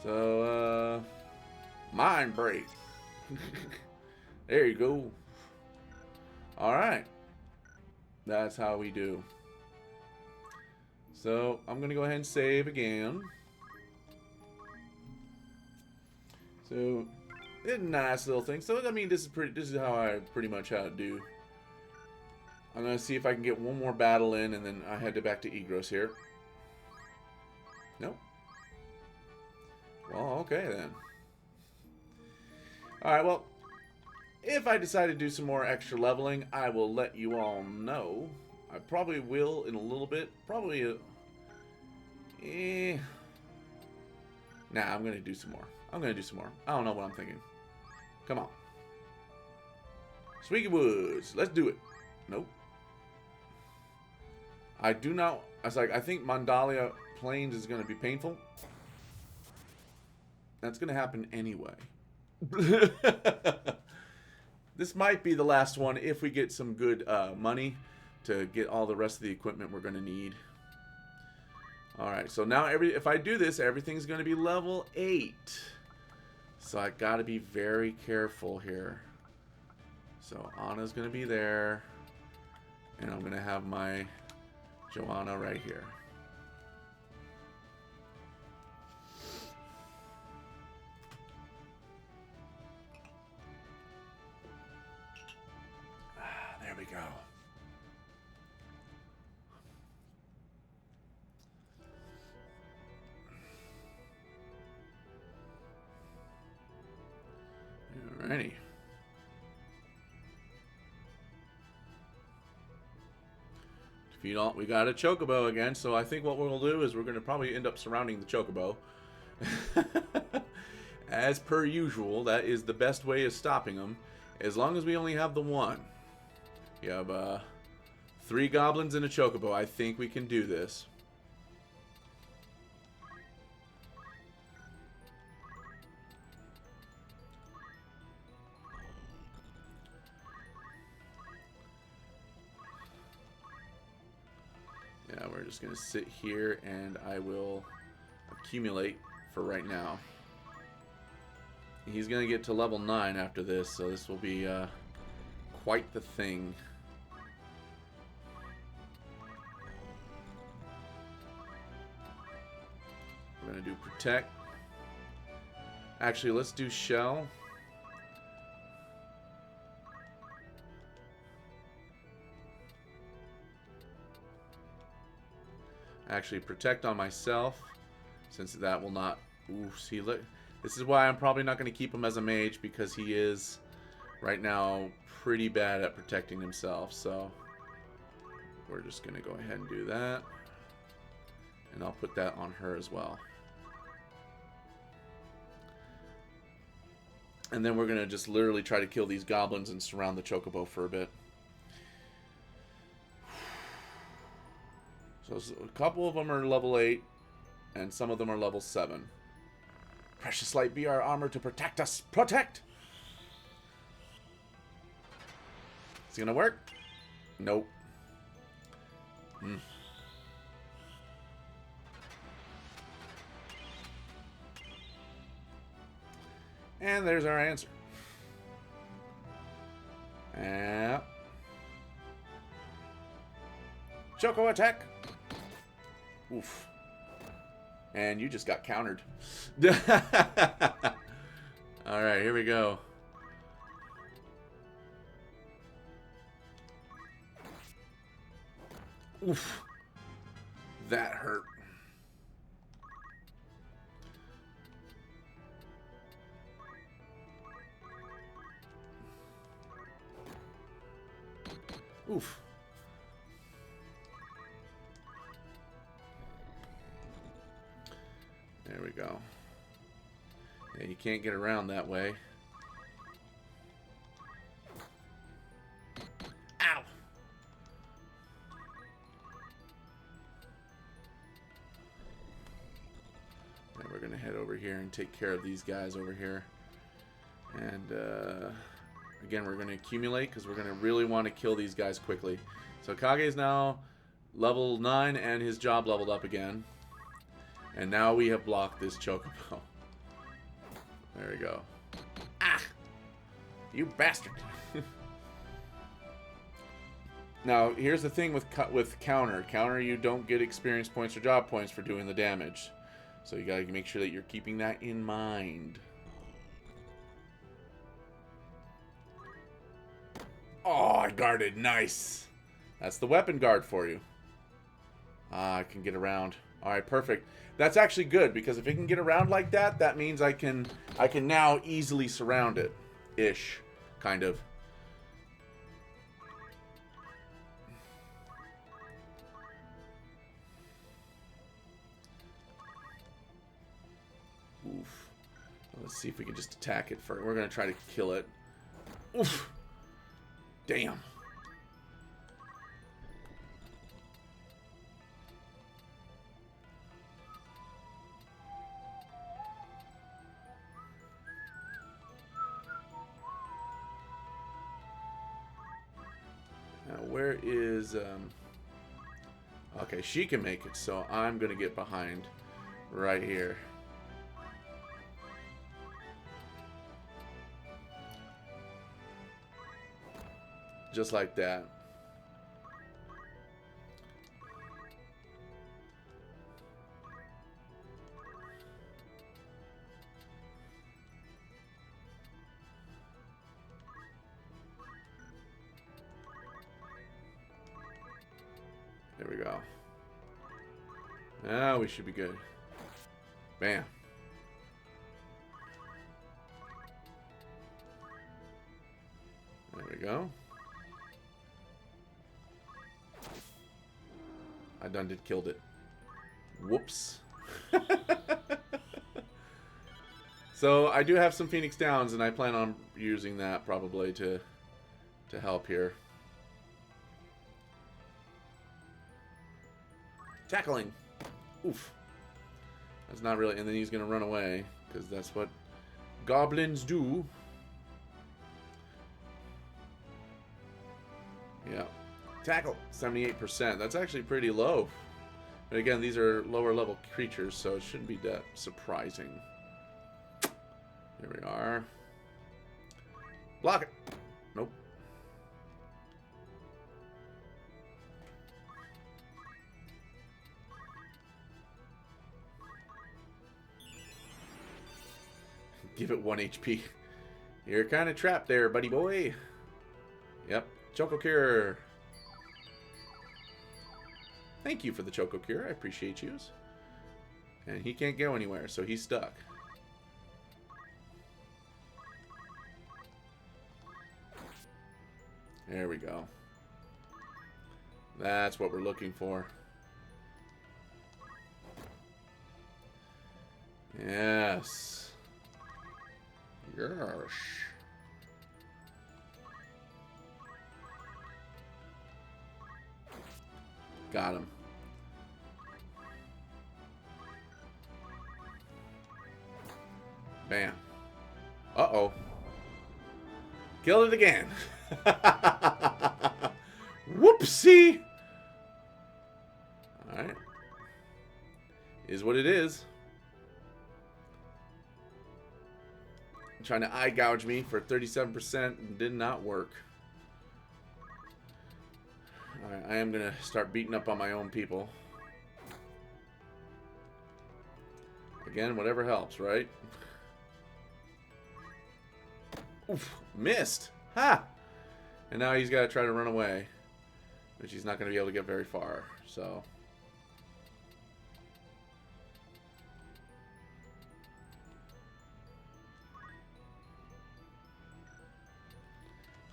So, Mind Break. There you go. Alright. That's how we do. So, I'm going to go ahead and save again. So, it's a nice little thing. So, I mean, this is how I pretty much how to do. I'm going to see if I can get one more battle in, and then I head back to Egros here. Nope. Well, okay then. Alright, well, if I decide to do some more extra leveling, I will let you all know. I probably will in a little bit. Probably nah, I'm going to do some more. I'm going to do some more. I don't know what I'm thinking. Come on. Sweetie Woods. Let's do it. Nope. I do not... I was like, I think Mandalia Plains is going to be painful. That's going to happen anyway. This might be the last one if we get some good money to get all the rest of the equipment we're going to need. Alright, so now if I do this, everything's going to be level 8. So I got to be very careful here. So Anna's going to be there. And I'm going to have my Joanna right here. There we go. If you don't, we got a chocobo again. So I think what we'll do is we're going to probably end up surrounding the chocobo. As per usual, that is the best way of stopping them. As long as we only have the one. You have 3 goblins and a chocobo. I think we can do this. Yeah, we're just going to sit here and I will accumulate for right now. He's going to get to level 9 after this, so this will be quite the thing. We're going to do protect. Actually, let's do shell. Actually, protect on myself, since that will not... Ooh, see, look. This is why I'm probably not going to keep him as a mage, because he is, right now, pretty bad at protecting himself. So, we're just going to go ahead and do that. And I'll put that on her as well. And then we're going to just literally try to kill these goblins and surround the chocobo for a bit. So a couple of them are level 8, and some of them are level 7. Precious light be our armor to protect us. Protect! Is it gonna work? Nope. And there's our answer. Yeah. Choco attack! Oof. And you just got countered. Alright, here we go. Oof. That hurt. Oof. There we go. Yeah, you can't get around that way. Ow! And we're going to head over here and take care of these guys over here. And again, we're going to accumulate because we're going to really want to kill these guys quickly. So Kage is now level 9 and his job leveled up again. And now we have blocked this chocobo. There we go. Ah! You bastard! Now, here's the thing with counter. Counter, you don't get experience points or job points for doing the damage. So you gotta make sure that you're keeping that in mind. Oh, I guarded. Nice! That's the weapon guard for you. Ah, I can get around. Alright, perfect. That's actually good, because if it can get around like that, that means I can now easily surround it. Ish. Kind of. Oof. Let's see if we can just attack it first. We're going to try to kill it. Oof. Damn. Now, where is... Okay, she can make it, so I'm going to get behind right here. Just like that. There we go. Now we should be good. Bam. There we go. I done did killed it. Whoops. So I do have some Phoenix Downs, and I plan on using that probably to help here. Tackling. Oof. That's not really... And then he's going to run away, because that's what goblins do. Yeah. Tackle. 78%. That's actually pretty low. But again, these are lower level creatures, so it shouldn't be that surprising. Here we are. Block it. Nope. Give it 1 HP. You're kind of trapped there, buddy boy. Yep. Choco Cure. Thank you for the Choco Cure. I appreciate you. And he can't go anywhere, so he's stuck. There we go. That's what we're looking for. Yes. Yes. Got him. Bam. Uh-oh. Killed it again. Whoopsie. Alright. Is what it is. Trying to eye gouge me for 37% and did not work. Alright, I am going to start beating up on my own people. Again, whatever helps, right? Oof, missed. Ha! And now he's got to try to run away. Which he's not going to be able to get very far. So...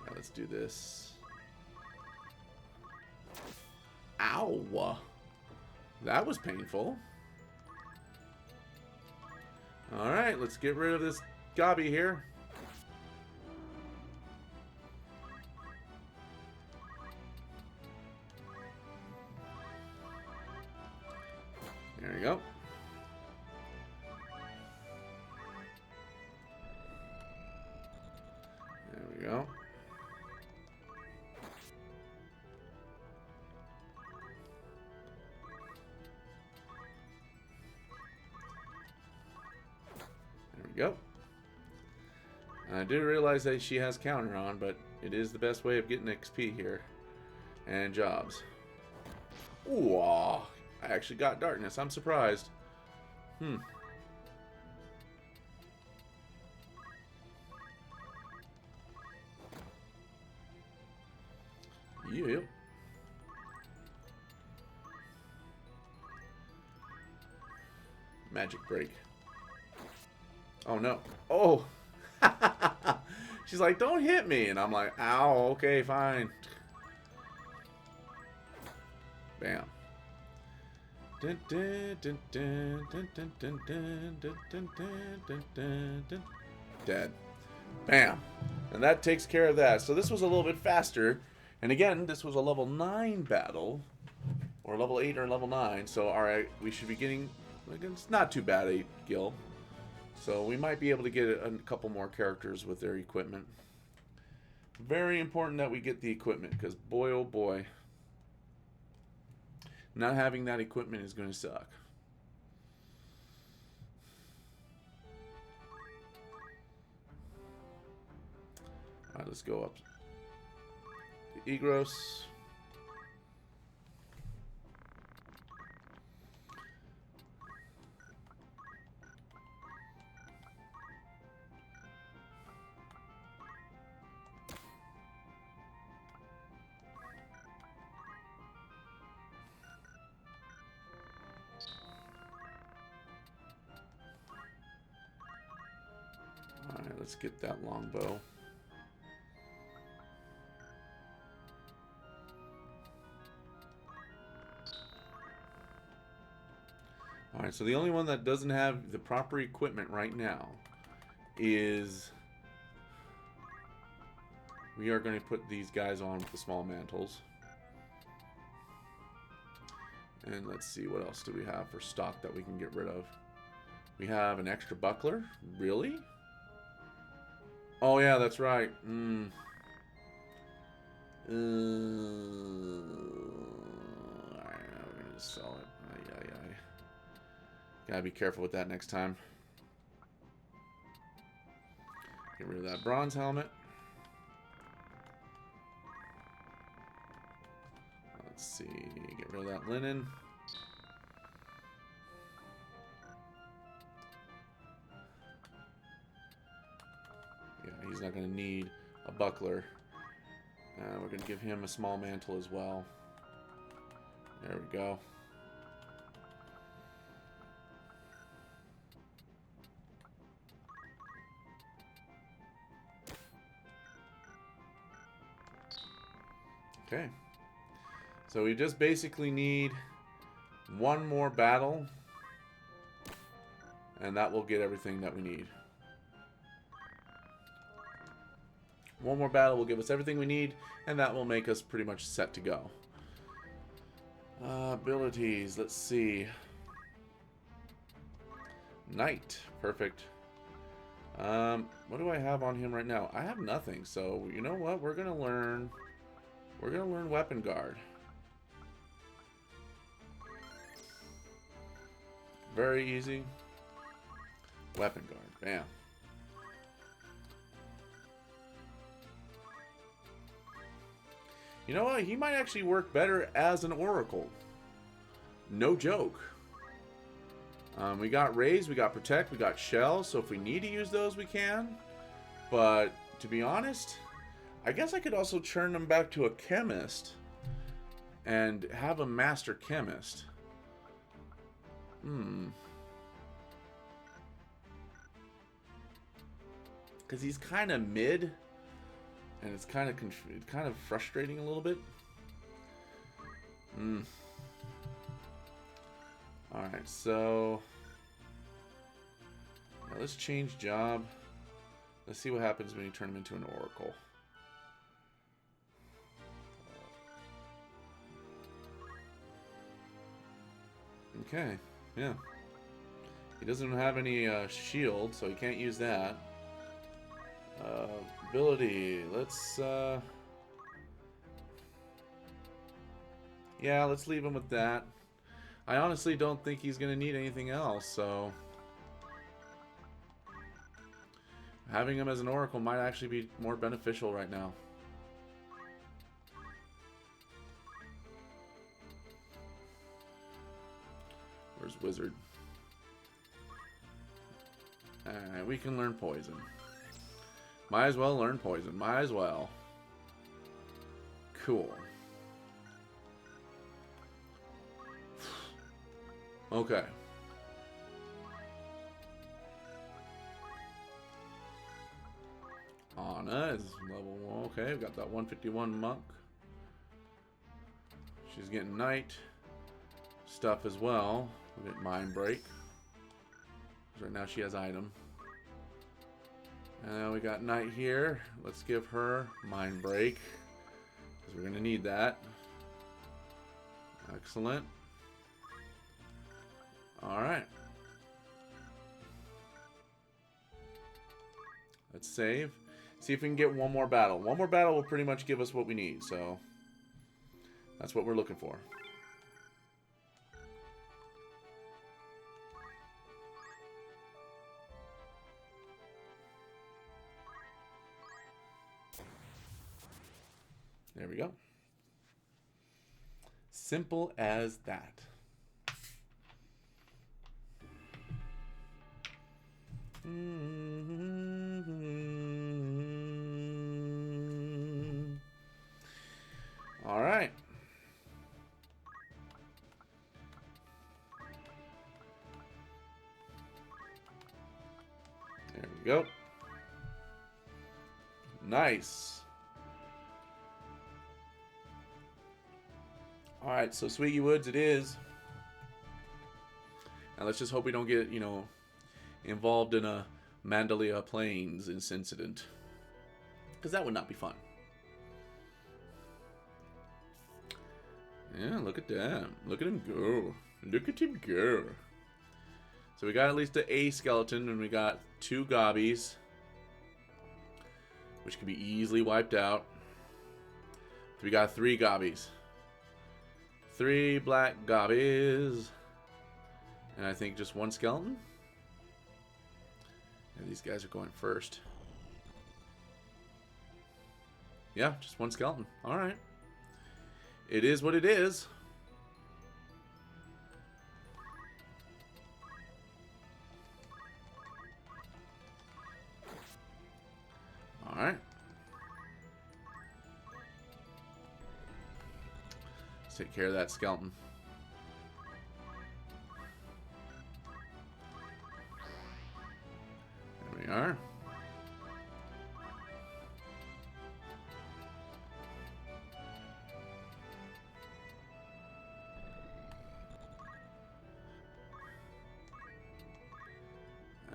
Alright, let's do this. Ow! That was painful. Alright, let's get rid of this gobby here. There you go. There we go. There we go. I do realize that she has counter on, but it is the best way of getting XP here. And jobs. Ooh, ah. I actually got darkness. I'm surprised. Yep. Magic break. Oh no. Oh. She's like, don't hit me. And I'm like, ow, okay, fine. Bam. Dead. Bam. And that takes care of that. So this was a little bit faster. And again, this was a level 9 battle. Or level 8 or level 9. So alright, we should be getting... It's not too bad, 8 gil. So we might be able to get a couple more characters with their equipment. Very important that we get the equipment. Because boy, oh boy... Not having that equipment is going to suck. Alright, let's go up to Egros. Let's get that longbow. Alright, so the only one that doesn't have the proper equipment right now is... We are going to put these guys on with the small mantles. And let's see, what else do we have for stock that we can get rid of? We have an extra buckler? Really? Oh yeah, that's right. I'm gonna just sell it. Gotta be careful with that next time. Get rid of that bronze helmet. Let's see, get rid of that linen. Yeah, he's not going to need a buckler. We're going to give him a small mantle as well. There we go. Okay. So we just basically need one more battle, and that will get everything that we need. One more battle will give us everything we need, and that will make us pretty much set to go. Abilities, let's see. Knight, perfect. What do I have on him right now? I have nothing, so you know what? We're gonna learn Weapon Guard. Very easy. Weapon Guard, bam. You know what? He might actually work better as an Oracle. No joke. We got Raise, we got Protect, we got Shell, so if we need to use those, we can. But, to be honest, I guess I could also turn him back to a Chemist and have a Master Chemist. Because he's kind of mid, and it's kind of frustrating a little bit. Alright, so now let's change job. Let's see what happens when you turn him into an Oracle. Okay, yeah. He doesn't have any shield, so he can't use that. Ability, let's yeah, let's leave him with that. I honestly don't think he's gonna need anything else, so having him as an Oracle might actually be more beneficial right now. Where's Wizard? Alright, we can learn Poison. Might as well learn Poison. Might as well. Cool. Okay. Anna is level 1. Okay, we've got that 151 monk. She's getting knight stuff as well. We get Mind Break. Right now she has item. And we got knight here. Let's give her Mind Break, because we're going to need that. Excellent. Alright. Let's save. See if we can get one more battle. One more battle will pretty much give us what we need, so that's what we're looking for. There we go. Simple as that. All right. There we go. Nice. Alright, so Sweetie Woods it is. And let's just hope we don't get, you know, involved in a Mandalia Plains incident. Because that would not be fun. Yeah, look at them. Look at him go. Look at him go. So we got at least a skeleton, and we got 2 gobbies, which can be easily wiped out. We got 3 gobbies. 3 black gobbies. And I think just 1 skeleton. And these guys are going first. Yeah, just 1 skeleton. Alright. It is what it is. Alright. Let's take care of that skeleton. There we are.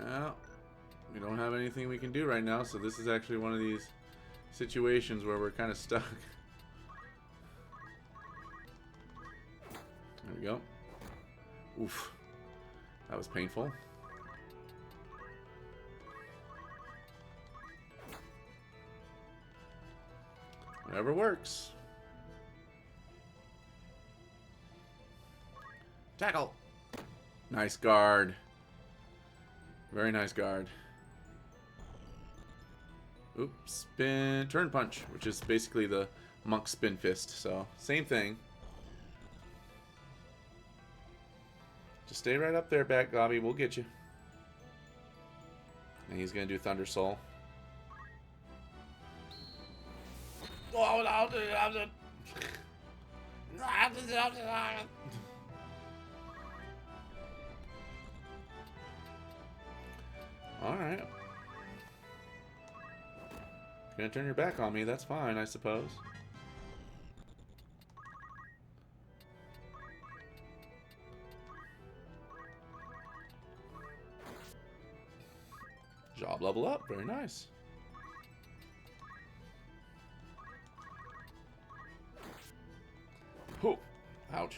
Well, we don't have anything we can do right now, so this is actually one of these situations where we're kind of stuck. There we go. Oof. That was painful. Whatever works. Tackle. Nice guard. Very nice guard. Oops. Spin. Turn punch, which is basically the monk spin fist. So, same thing. Just stay right up there, Bat Gobby. We'll get you. And he's going to do Thunder Soul. Alright. You're gonna turn your back on me, that's fine, I suppose. Job level up, very nice. Oh, ouch.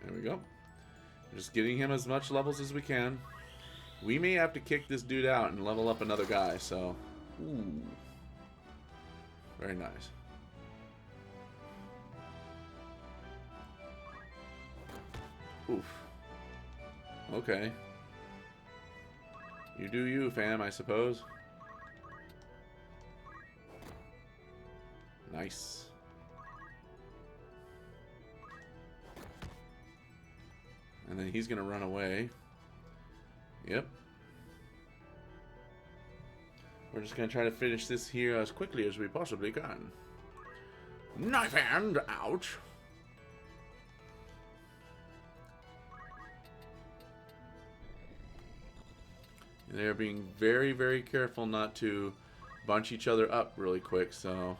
There we go. We're just getting him as much levels as we can. We may have to kick this dude out and level up another guy, so... Ooh. Very nice. Oof. Okay. You do you, fam, I suppose. Nice. And then he's gonna run away. Yep. We're just gonna try to finish this here as quickly as we possibly can. Knife hand! Ouch! They're being very, very careful not to bunch each other up really quick, so...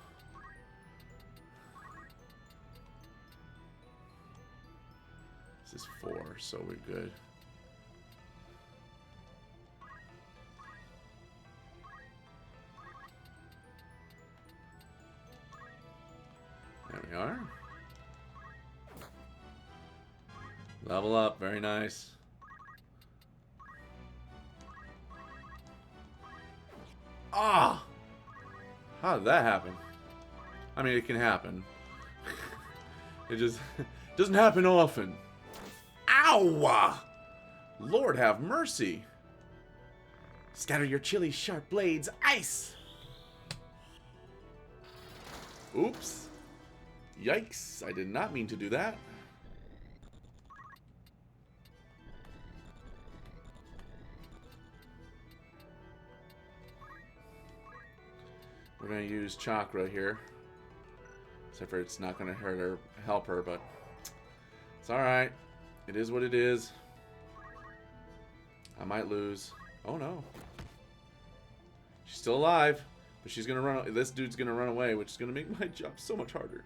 This is 4, so we're good. There we are. Level up, very nice. Ah! How did that happen? I mean, it can happen. It just doesn't happen often. Ow! Lord have mercy. Scatter your chilly sharp blades, ice! Oops. Yikes, I did not mean to do that. We're going to use chakra here. Except for it's not going to hurt her, help her, but it's alright. It is what it is. I might lose. Oh no. She's still alive, but she's going to run. This dude's going to run away, which is going to make my job so much harder.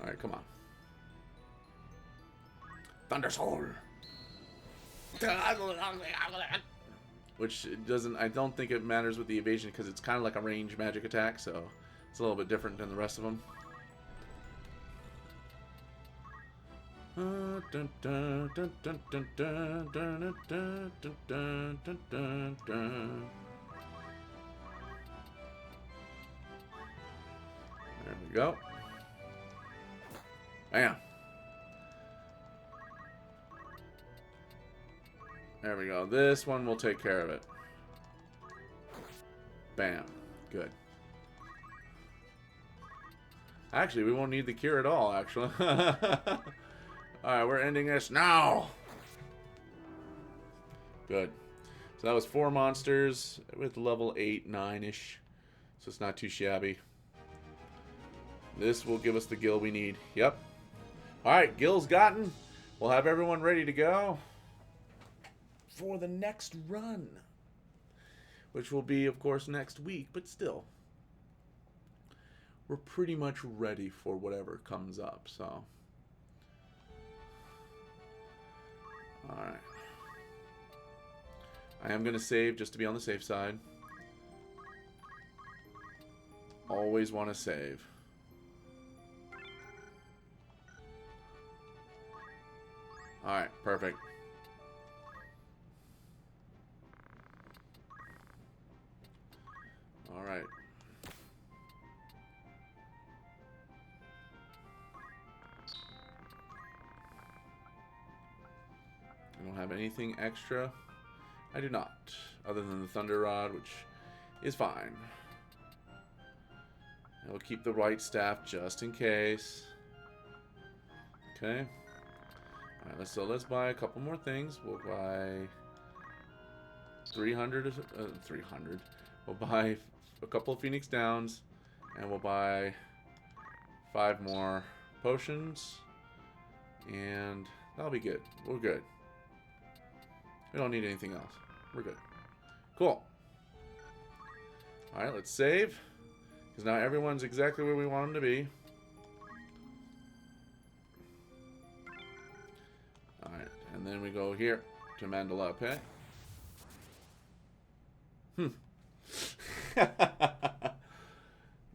Alright, come on. Thunder Soul. Which doesn't, I don't think it matters with the evasion because it's kind of like a range magic attack, so it's a little bit different than the rest of them. There we go. Bam. There we go. This one will take care of it. Bam. Good. Actually, we won't need the cure at all, actually. Alright, we're ending this now. Good. So that was 4 monsters with level 8, 9-ish. So it's not too shabby. This will give us the gil we need. Yep. Alright, gil's gotten. We'll have everyone ready to go for the next run. Which will be, of course, next week. But still, we're pretty much ready for whatever comes up. So, alright. I am going to save just to be on the safe side. Always want to save. Alright, perfect. Alright. I don't have anything extra. I do not. Other than the Thunder Rod, which is fine. I will keep the White Staff just in case. Okay. Alright, let's buy a couple more things. We'll buy 300. We'll buy a couple of Phoenix Downs, and we'll buy 5 more potions, and that'll be good. We're good. We don't need anything else. We're good. Cool. Alright, let's save, because now everyone's exactly where we want them to be. Alright, and then we go here to Mandala, okay?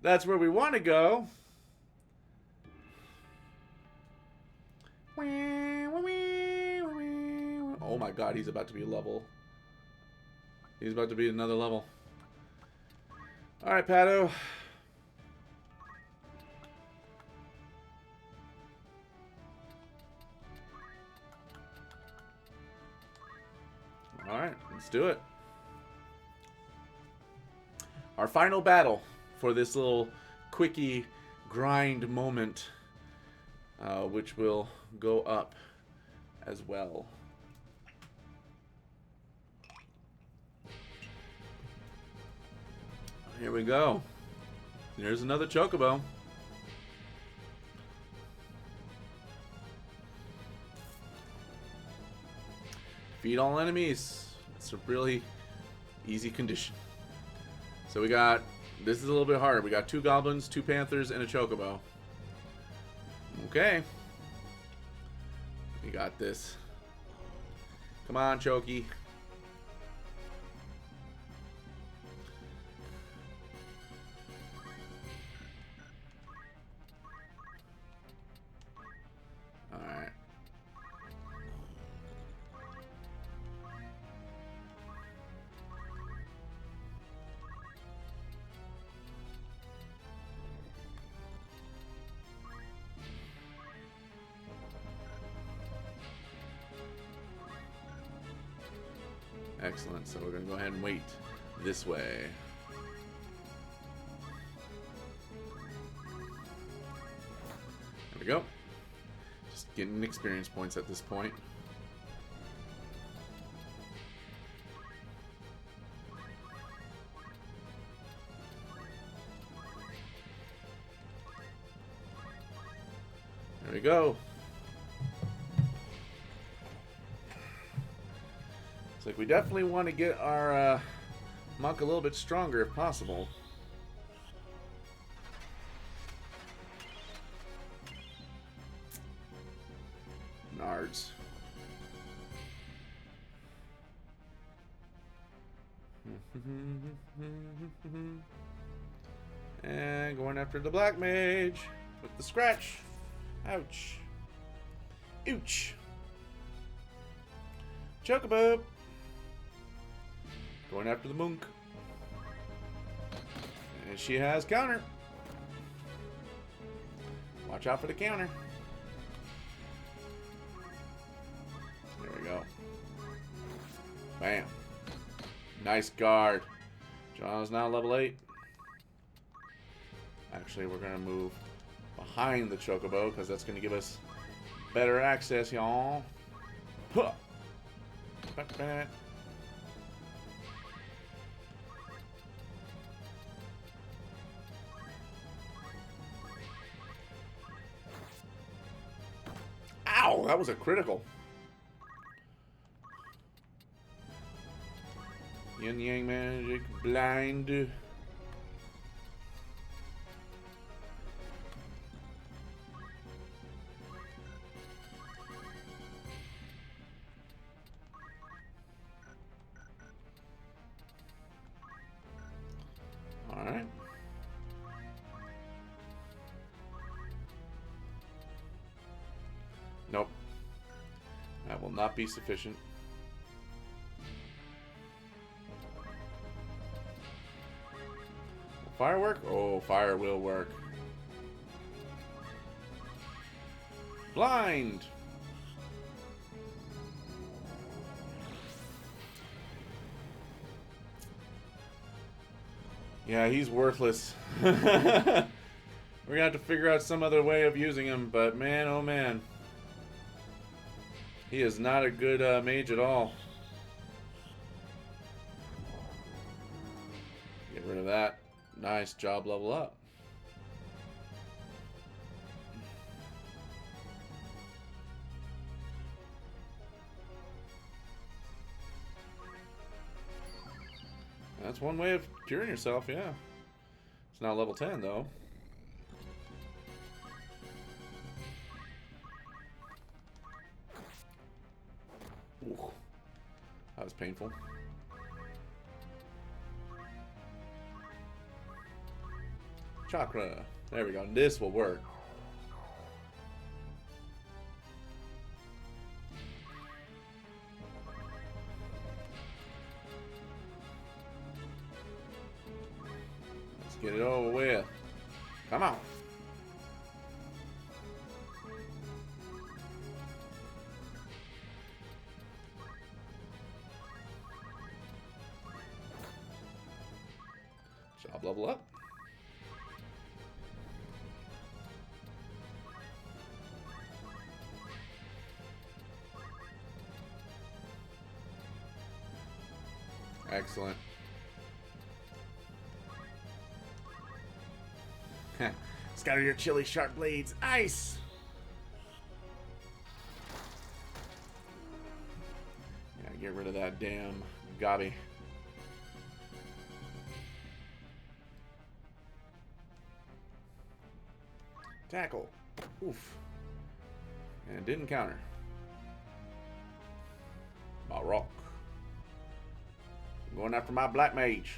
That's where we want to go. Oh my god, he's about to be a level. He's about to be another level. Alright, Pato. Alright, let's do it. Our final battle for this little quickie grind moment, which will go up as well. Here we go. There's another Chocobo. Defeat all enemies. It's a really easy condition. So we got, this is a little bit harder. We got 2 goblins, 2 panthers, and a Chocobo. Okay. We got this. Come on, Choky. Alright. Excellent. So we're going to go ahead and wait this way. There we go. Just getting experience points at this point. There we go. It's like we definitely want to get our monk a little bit stronger if possible. Nards. And going after the black mage with the scratch. Ouch. Ouch. Chocobo. Going after the monk. And she has counter. Watch out for the counter. There we go. Bam. Nice guard. John's now level 8. Actually, we're going to move behind the Chocobo because that's going to give us better access, y'all. Huh. Ow, that was a critical. Yin Yang Magic Blind. Alright. Nope. That will not be sufficient. Firework? Oh, fire will work. Blind! Yeah, he's worthless. We're gonna have to figure out some other way of using him, but man, oh man. He is not a good mage at all. Get rid of that. Nice job, level up. That's one way of curing yourself, yeah. It's now level 10, though. Ooh, that was painful. Chakra. There we go. This will work. Let's get it over with. Come on. Job level up. Excellent. Scatter your chili sharp blades. Ice! Yeah, get rid of that damn gobby. Tackle. Oof. And didn't counter. Rock. I'm going after my black mage.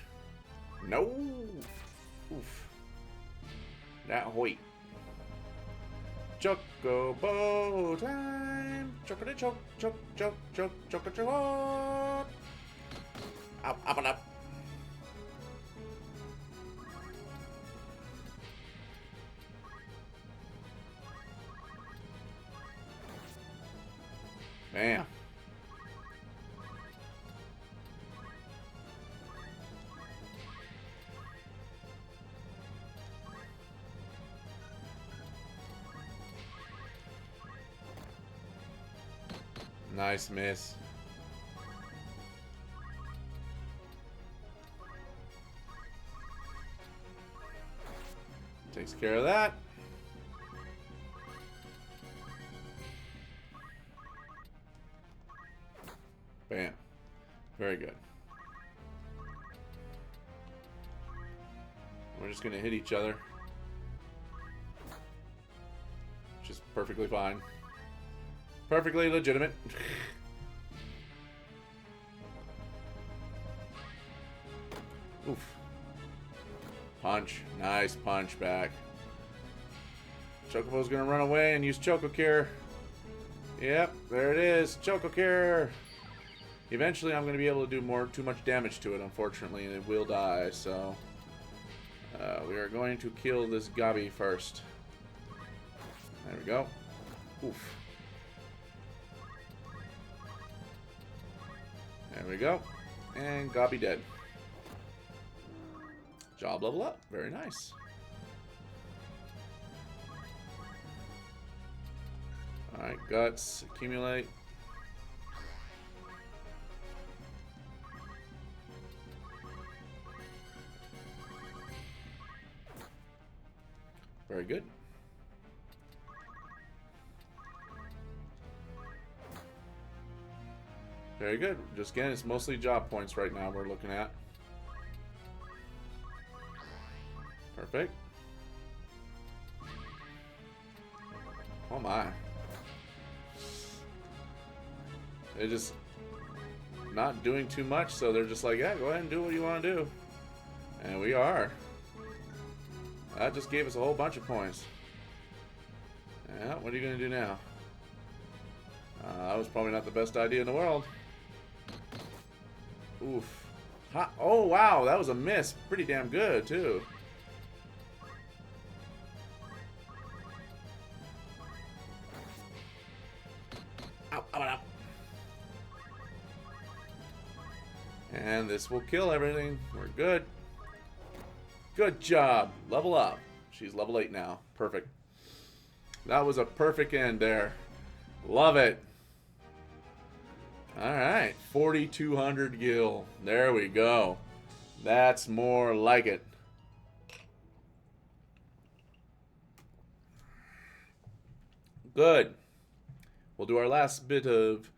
No. Oof. That hoit. Chocobo time. Chocolate choke, choke, choke, choke, chocolate choke. Up and up. Bam. Nice miss. Takes care of that. Very good. We're just going to hit each other. Which is perfectly fine. Perfectly legitimate. Oof. Punch. Nice punch back. Chocobo's going to run away and use Choco Cure. Yep, there it is. Choco Cure. Eventually I'm going to be able to do too much damage to it, unfortunately, and it will die, so... we are going to kill this Gabi first. There we go. Oof. There we go. And Gabi dead. Job level up. Very nice. Alright, guts. Accumulate. Very good. Very good. Just again, it's mostly job points right now we're looking at. Perfect. Oh my. They're just not doing too much, so they're just like, yeah, go ahead and do what you want to do. And we are. That just gave us a whole bunch of points. Yeah, what are you going to do now? That was probably not the best idea in the world. Oof. Ha, oh, wow, that was a miss. Pretty damn good, too. Ow, ow, ow. And this will kill everything. We're good. Good job. Level up. She's level 8 now. Perfect. That was a perfect end there. Love it. Alright. 4,200 gil. There we go. That's more like it. Good. We'll do our last bit of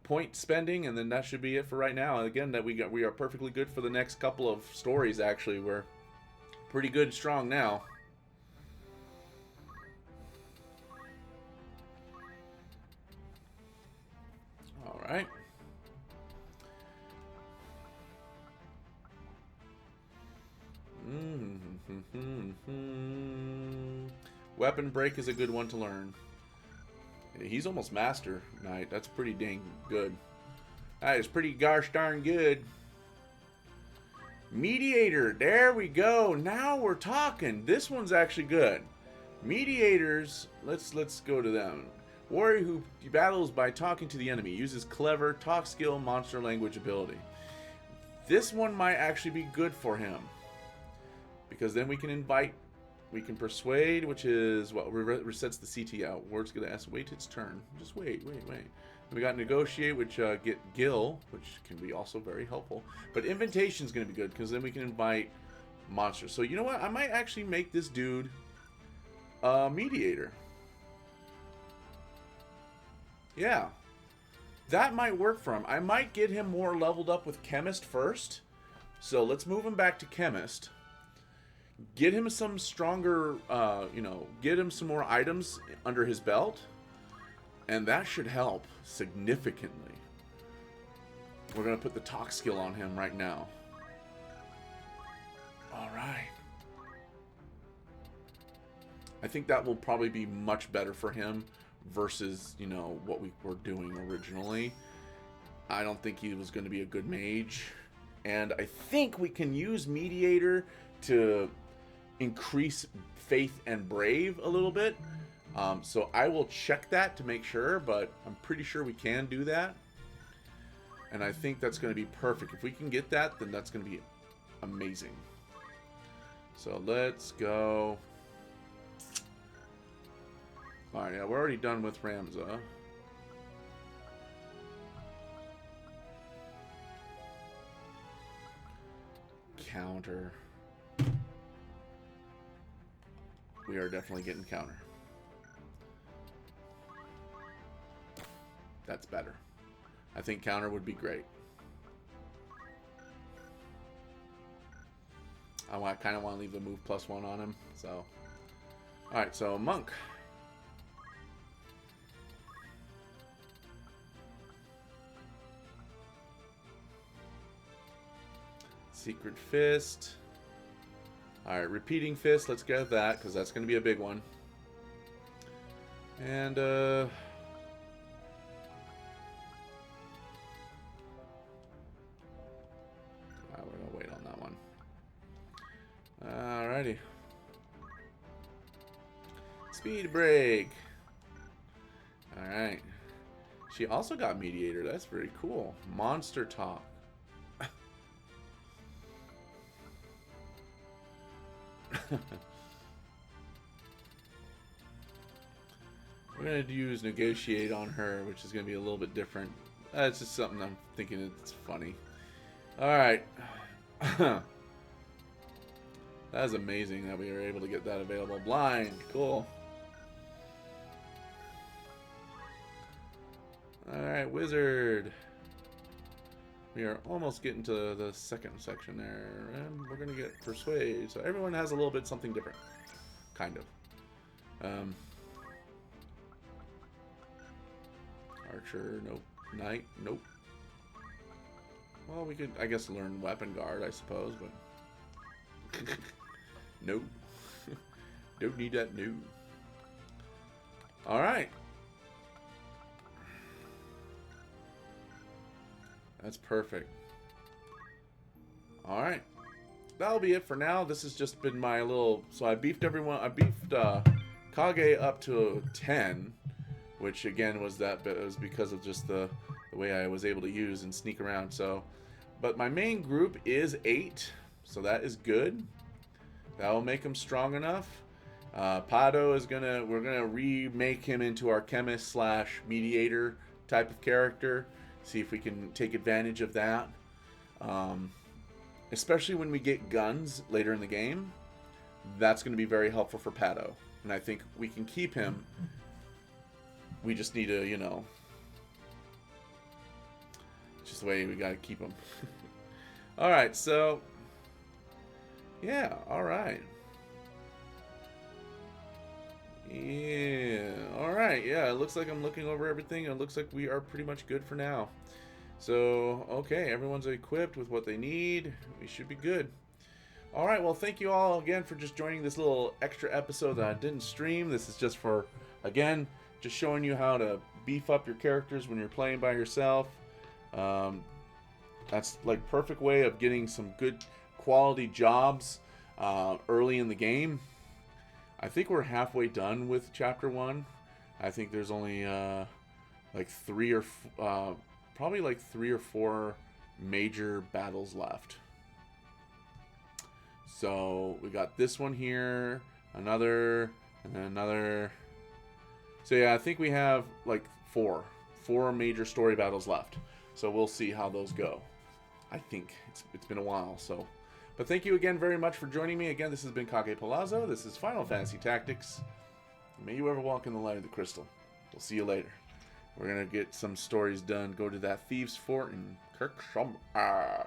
point spending, and then that should be it for right now. And again, that we are perfectly good for the next couple of stories. Actually, we're pretty good and strong now. All right. Weapon break is a good one to learn. He's almost master knight. That's pretty dang good. That is pretty gosh darn good. Mediator. There we go. Now we're talking. This one's actually good. Mediators. Let's go to them. Warrior who battles by talking to the enemy. Uses clever, talk skill, monster language ability. This one might actually be good for him. Because then we can invite, we can persuade, which is what resets the CT out. Word's gonna ask, wait its turn. Just wait. We got negotiate, which get Gil, which can be also very helpful. But invitation is gonna be good because then we can invite monsters. So you know what? I might actually make this dude a mediator. Yeah, that might work for him. I might get him more leveled up with chemist first. So let's move him back to chemist. Get him some stronger, get him some more items under his belt. And that should help significantly. We're going to put the talk skill on him right now. Alright. I think that will probably be much better for him versus, what we were doing originally. I don't think he was going to be a good mage. And I think we can use Mediator to increase faith and brave a little bit. So I will check that to make sure, but I'm pretty sure we can do that. And I think that's going to be perfect. If we can get that, then that's going to be amazing. So let's go. Alright, yeah, we're already done with Ramza. Counter. We are definitely getting counter. That's better. I think counter would be great. I kind of want to leave the move +1 on him. So, all right. So Monk. Secret Fist. Alright, Repeating Fist. Let's get that, because that's going to be a big one. And, we're going to wait on that one. Alrighty. Speed Break. Alright. She also got Mediator. That's very cool. Monster Talk. We're going to use Negotiate on her, which is going to be a little bit different. It's just something I'm thinking it's funny. Alright. That is amazing that we were able to get that available. Blind. Cool. Alright, Wizard. We are almost getting to the second section there, and we're going to get Persuade. So everyone has a little bit something different. Kind of. Archer, nope. Knight, nope. Well, we could, I guess, learn Weapon Guard, I suppose, but... Nope. Don't need that, no. Alright. That's perfect. Alright. That'll be it for now. This has just been my little... So I beefed everyone... I beefed Kage up to 10. Which, again, was that... But it was because of just the way I was able to use and sneak around. So... But my main group is 8. So that is good. That will make him strong enough. Pado is gonna... We're gonna remake him into our chemist slash mediator type of character. See if we can take advantage of that. Especially when we get guns later in the game. That's going to be very helpful for Pado. And I think we can keep him. We just need to, you know... Just the way we got to keep him. Alright, so... Yeah, alright. Yeah, alright, yeah, it looks like I'm looking over everything. It looks like we are pretty much good for now. So, okay, everyone's equipped with what they need. We should be good. Alright, well, thank you all again for just joining this little extra episode that I didn't stream. This is just for, again, just showing you how to beef up your characters when you're playing by yourself. That's like perfect way of getting some good quality jobs early in the game. I think we're halfway done with Chapter 1. I think there's only like 3 or probably like 3 or 4 major battles left. So we got this one here, another, and then another. So yeah, I think we have like 4 major story battles left. So we'll see how those go. I think it's been a while, so. But thank you again very much for joining me. Again, this has been Kage Palazzo. This is Final Fantasy Tactics. May you ever walk in the light of the crystal. We'll see you later. We're going to get some stories done. Go to that Thieves' Fort in Kirkshaw Ash.